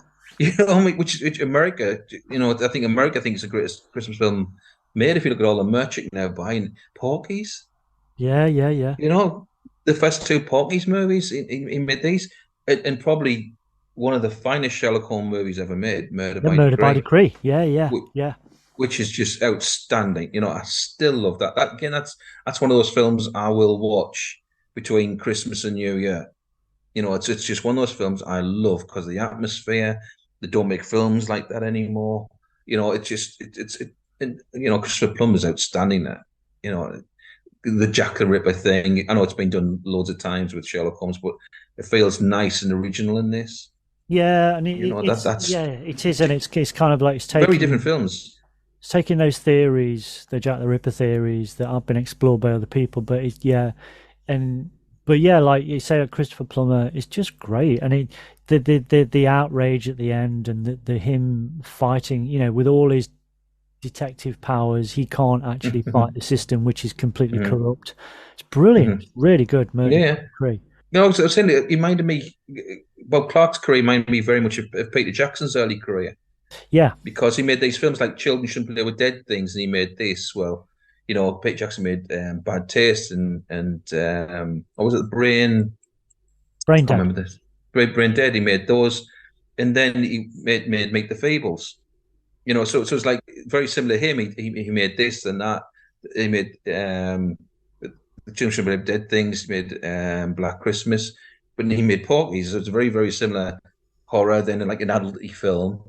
Which America, I think America thinks the greatest Christmas film made. If you look at all the merchant now buying Porky's. Yeah. The first two Porky's movies, he made these, and probably one of the finest Sherlock Holmes movies ever made, Murder by Decree. Yeah. Which is just outstanding. I still love that. That's one of those films I will watch between Christmas and New Year. It's just one of those films I love because of the atmosphere. They don't make films like that anymore. Christopher Plummer's outstanding there. The Jack the Ripper thing. I know it's been done loads of times with Sherlock Holmes, but it feels nice and original in this. Yeah, and it is, and it's kind of like it's taking very different films. It's taking those theories, the Jack the Ripper theories that have been explored by other people, but like you say, Christopher Plummer is just great, and the outrage at the end, and the him fighting, with all his detective powers, he can't actually fight the system, which is completely corrupt. It's brilliant, really good. Great. No, I was saying it reminded me. Bob Clark's career reminded me very much of Peter Jackson's early career. Yeah. because he made these films like Children Shouldn't Play with Dead Things, and he made this. Well, you know, Peter Jackson made Bad Taste and what was it, Brain can't Dead. remember this. Brain Dead. He made those, and then he made Make the Fables. You know, so it's like very similar to him. He made this and that. He made Children Shouldn't Play with Dead Things. He made Black Christmas, but he made Porky's. So it's a very, very similar horror, then like an adulty film.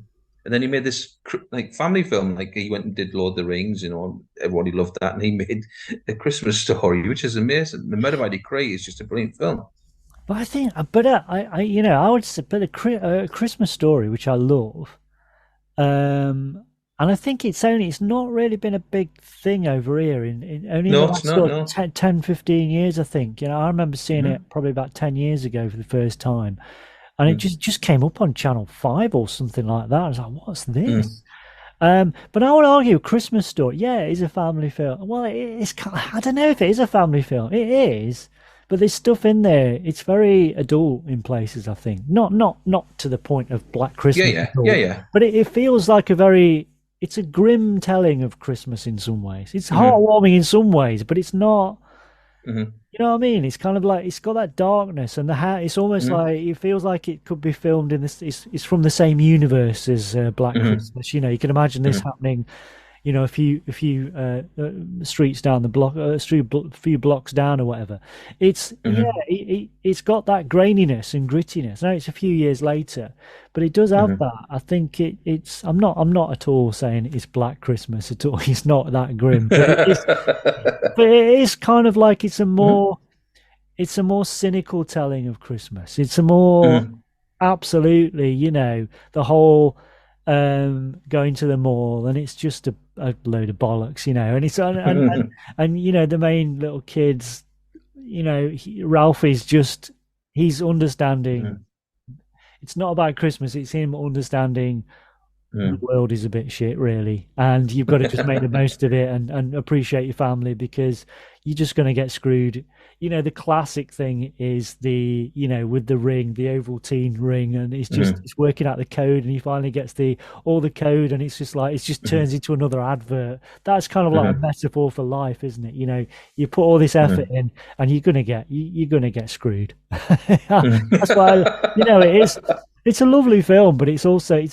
And then he made this like family film. Like he went and did Lord of the Rings. You know, everybody loved that, and he made A Christmas Story, which is amazing. The Murder by Decree is just a brilliant film. But I think, I would say, but a Christmas Story, which I love, and I think it's not really been a big thing over here in only in the No, last it's not. sort No. of 10, 15 years, I think. You know, I remember seeing it probably about 10 years ago for the first time. And it just came up on Channel 5 or something like that. I was like, what's this? But I would argue Christmas Story, yeah, it is a family film. Well, it's I don't know if it is a family film. It is, but there's stuff in there. It's very adult in places, I think. Not to the point of Black Christmas. Yeah. But it feels like it's a grim telling of Christmas in some ways. It's heartwarming in some ways, but it's not. You know what I mean? It's kind of like it's got that darkness, and it's almost like it feels like it could be filmed in this. It's from the same universe as Black Christmas. You know, you can imagine this happening. You know, a few streets down the block, a few blocks down or whatever. It's it's got that graininess and grittiness. Now it's a few years later, but it does have that. I think it's. I'm not at all saying it's Black Christmas at all. It's not that grim, but it is kind of like it's a more cynical telling of Christmas. It's a more absolutely, you know, the whole going to the mall, and it's just a load of bollocks, you know, and it's and you know, the main little kids, you know, Ralphie's just, he's understanding. It's not about Christmas, it's him understanding the world is a bit shit, really, and you've got to just make the most of it and appreciate your family, because you're just going to get screwed. You know, the classic thing is you know, with the ring, the Ovaltine ring, and it's just it's working out the code, and he finally gets all the code, and it's just like it just turns into another advert. That's kind of like a metaphor for life, isn't it? You know, you put all this effort in, and you're gonna get screwed. That's why, you know, it is. It's a lovely film, but it's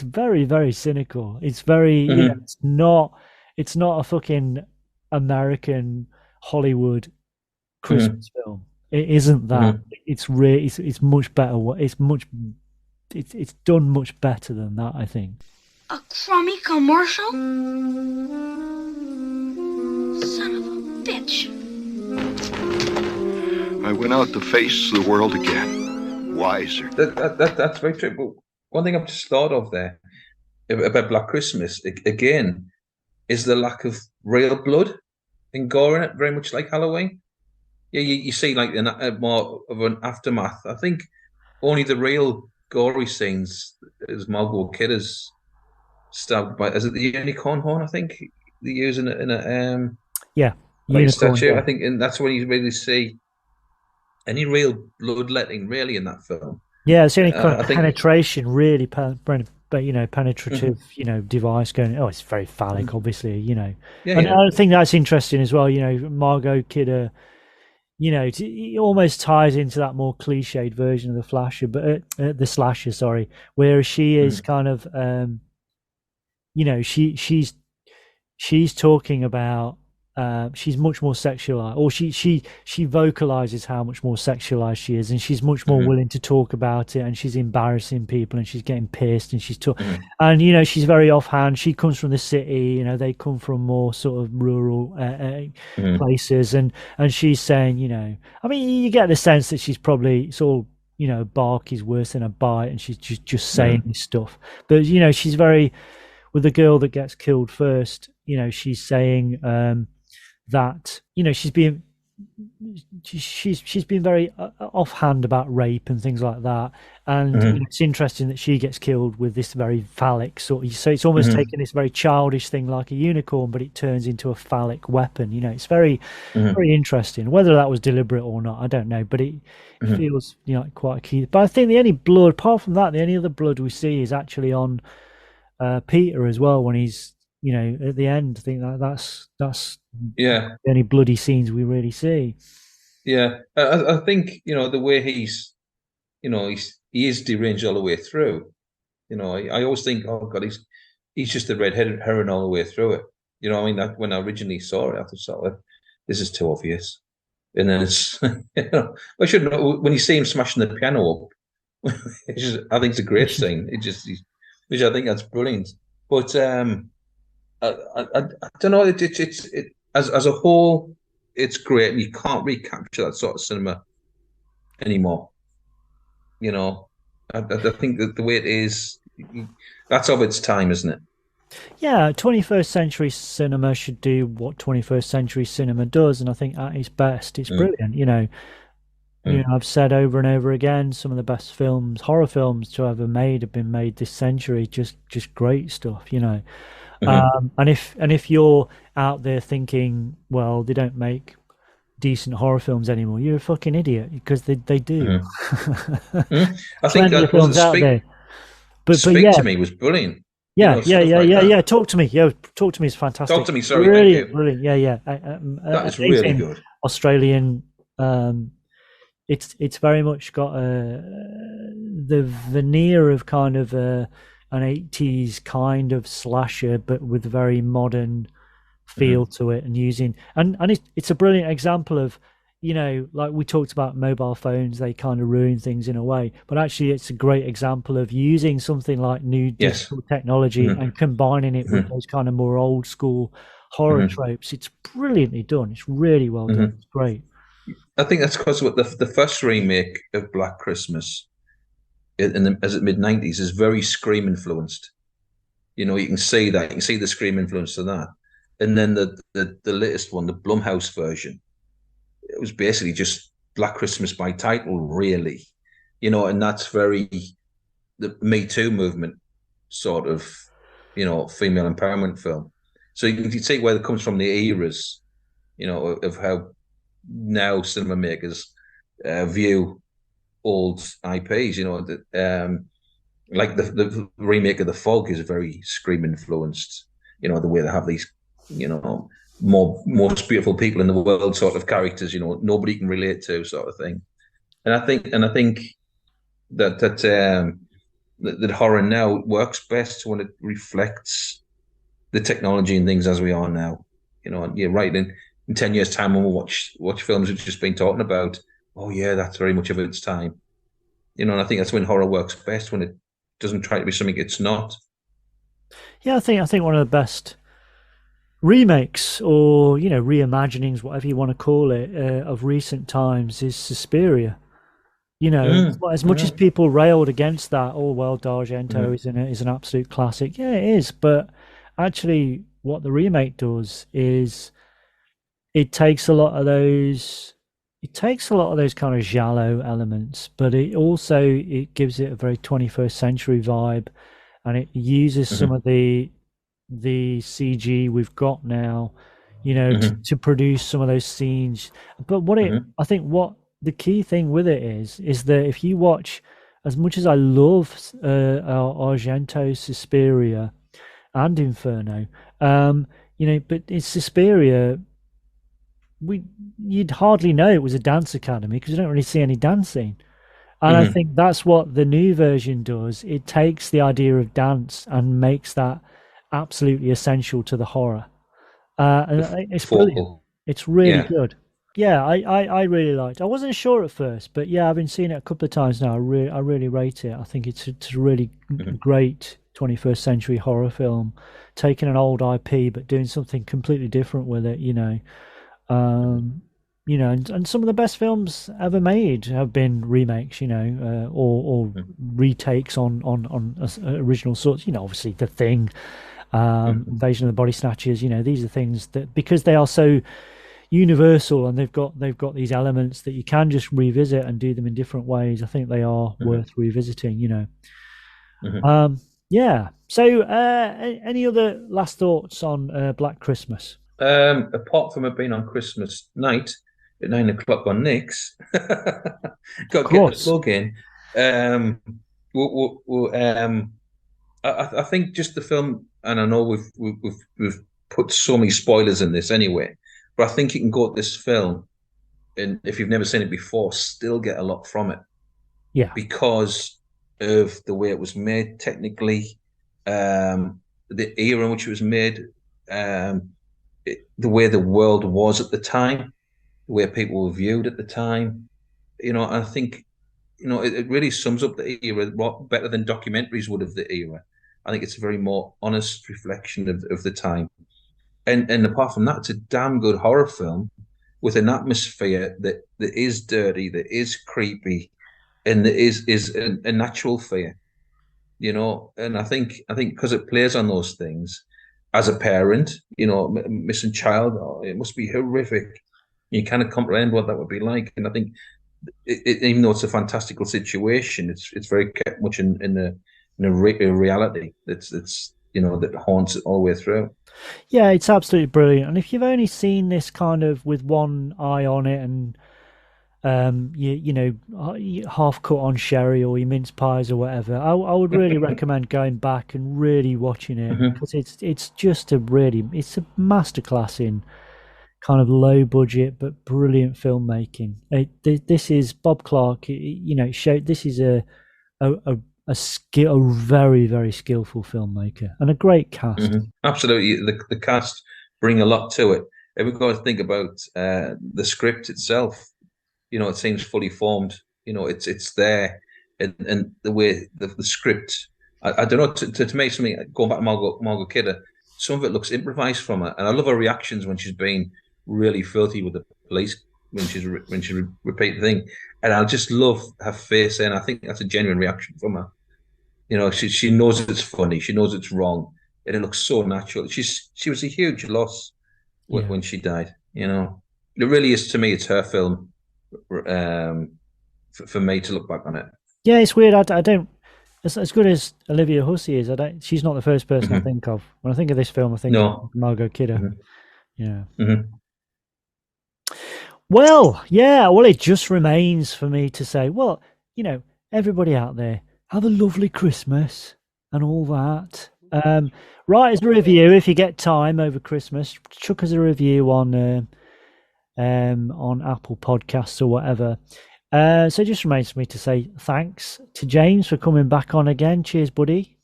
very, very cynical. It's very, you know, it's not a fucking American Hollywood Christmas film. It isn't that. It's really, it's much better. It's done much better than that, I think. A crummy commercial? Son of a bitch. I went out to face the world again, wiser. That's very true. But one thing I've just thought of there about Black Christmas again is the lack of real blood and gore in it, very much like Halloween. Yeah, you see like more of an aftermath. I think only the real gory scenes is Margot Kidder's stabbed by, is it the unicorn horn? I think they use in a unicorn, statue. yeah. I think, and that's when you really see any real bloodletting really in that film. Yeah, it's the only kind of penetration, really, but you know, penetrative, you know, device going. Oh, it's very phallic, obviously, you know. I think that's interesting as well. You know, Margot Kidder. You know, it almost ties into that more cliched version of the slasher, sorry, where she is kind of, you know, she's talking about, she's much more sexualized, or she vocalizes how much more sexualized she is, and she's much more willing to talk about it, and she's embarrassing people, and she's getting pissed, and she's and you know, she's very offhand. She comes from the city, you know, they come from more sort of rural places, and she's saying, you know, I mean, you get the sense that she's probably, it's all, you know, bark is worse than a bite, and she's just saying this stuff, but you know, she's very, with the girl that gets killed first, you know, she's saying that, you know, she's been very offhand about rape and things like that, and you know, it's interesting that she gets killed with this very phallic sort of, so it's almost taken this very childish thing like a unicorn, but it turns into a phallic weapon. You know, it's very very interesting. Whether that was deliberate or not, I don't know, but it feels, you know, quite a key. But I think the only blood, apart from that, the only other blood we see is actually on Peter as well when he's at the end. I think that's Yeah, the only bloody scenes we really see. yeah. I think the way he's he is deranged all the way through. I always think, oh God, he's just a red-headed heron all the way through it. I mean, when I originally saw it, I thought, this is too obvious. And then it's, I shouldn't know when you see him smashing the piano up. I think it's a great scene. Which I think that's brilliant. But I don't know. It's as a whole, it's great, and you can't recapture that sort of cinema anymore. I think that the way it is, that's of its time, isn't it? Yeah, 21st century cinema should do what 21st century cinema does, and I think at its best, it's brilliant. I've said over and over again, some of the best films, horror films to ever made, have been made this century. Just great stuff. And if you're out there thinking, well, they don't make decent horror films anymore, you're a fucking idiot, because they do. I think that films out there. But Speak yeah, to Me was brilliant. Yeah. Talk to me. Yeah, Talk to Me is fantastic. Talk to Me, sorry. Brilliant. Yeah. That is really good. Australian. It's very much got the veneer of kind of an 80s kind of slasher, but with a very modern feel to it, and it's a brilliant example of, like we talked about mobile phones, they kind of ruin things in a way, but actually it's a great example of using something like new digital technology and combining it with those kind of more old school horror tropes. It's brilliantly done. It's really well done. It's great. I think that's because the first remake of Black Christmas as the mid-90s is very Scream influenced. You can see that. You can see the Scream influence of that. And then the latest one, the Blumhouse version, it was basically just Black Christmas by title, really. And that's very the Me Too movement sort of, female empowerment film. So you can see where it comes from, the eras, of how now cinema makers view old IPs. Like the remake of The Fog is very Scream influenced. The way they have these, most beautiful people in the world sort of characters. Nobody can relate to, sort of thing. And I think that horror now works best when it reflects the technology and things as we are now. You're right. In 10 years' time, when we watch films we've just been talking about, oh yeah, that's very much of its time. And I think that's when horror works best, when it doesn't try to be something it's not. Yeah, I think one of the best remakes, or reimaginings, whatever you want to call it, of recent times is Suspiria. As much as people railed against that, oh well, D'Argento is an absolute classic. Yeah, it is. But actually, what the remake does is it takes a lot of those kind of giallo elements, but it gives it a very 21st century vibe, and it uses some of the CG we've got now, to produce some of those scenes. But I think what the key thing with it is that if you watch, as much as I love Argento, Suspiria, and Inferno, but in Suspiria, you'd hardly know it was a dance academy because you don't really see any dancing. And I think that's what the new version does. It takes the idea of dance and makes that absolutely essential to the horror. And it's brilliant. It's really good. Yeah, I really liked it. I wasn't sure at first, but yeah, I've been seeing it a couple of times now. I really rate it. I think it's a really great 21st century horror film, taking an old IP but doing something completely different with it, and some of the best films ever made have been remakes, or retakes on original sorts. Obviously The Thing, Invasion of the Body Snatchers. These are things that, because they are so universal and they've got these elements that you can just revisit and do them in different ways. I think they are worth revisiting. Yeah. So, any other last thoughts on Black Christmas? Apart from it being on Christmas night at 9 o'clock on Nick's, got to get the plug in. I think just the film, and I know we've put so many spoilers in this anyway, but I think you can go to this film, and if you've never seen it before, still get a lot from it. Yeah. Because of the way it was made technically, the era in which it was made, the way the world was at the time, the way people were viewed at the time. I think, it really sums up the era better than documentaries would of the era. I think it's a very more honest reflection of the time. And apart from that, it's a damn good horror film with an atmosphere that is dirty, that is creepy, and that is a natural fear. And I think because it plays on those things, as a parent, missing child, it must be horrific. You kind of comprehend what that would be like, and I think even though it's a fantastical situation, it's very kept much in a reality that's that haunts it all the way through. Yeah, it's absolutely brilliant. And if you've only seen this kind of with one eye on it, and half cut on sherry or your mince pies or whatever, I would really recommend going back and really watching it, because it's just it's a masterclass in kind of low budget but brilliant filmmaking. This is Bob Clark. This is a very, very skillful filmmaker and a great cast. Absolutely, the cast bring a lot to it. If we've got to think about the script itself, it seems fully formed. It's there, and the way the script. I don't know, to make something, going back to Margot Kidder, some of it looks improvised from her, and I love her reactions when she's being really filthy with the police, when she repeat the thing, and I just love her face, and I think that's a genuine reaction from her. She knows it's funny, she knows it's wrong, and it looks so natural. She was a huge loss when she died. It really is, to me, it's her film. For me to look back on it. Yeah, it's weird. I don't. As good as Olivia Hussey is, she's not the first person I think of when I think of this film. I think of Margot Kidder. Yeah. Well, it just remains for me to say, well, everybody out there, have a lovely Christmas and all that. Write us a review if you get time over Christmas. Chuck us a review on Apple Podcasts or whatever. So it just remains for me to say thanks to James for coming back on again. Cheers, buddy.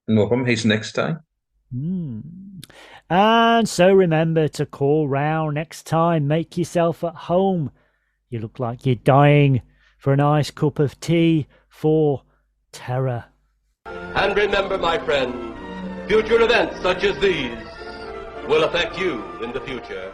No problem. He's next time. And so remember to call round next time. Make yourself at home. You look like you're dying for a nice cup of tea for terror. And remember, my friend, future events such as these will affect you in the future.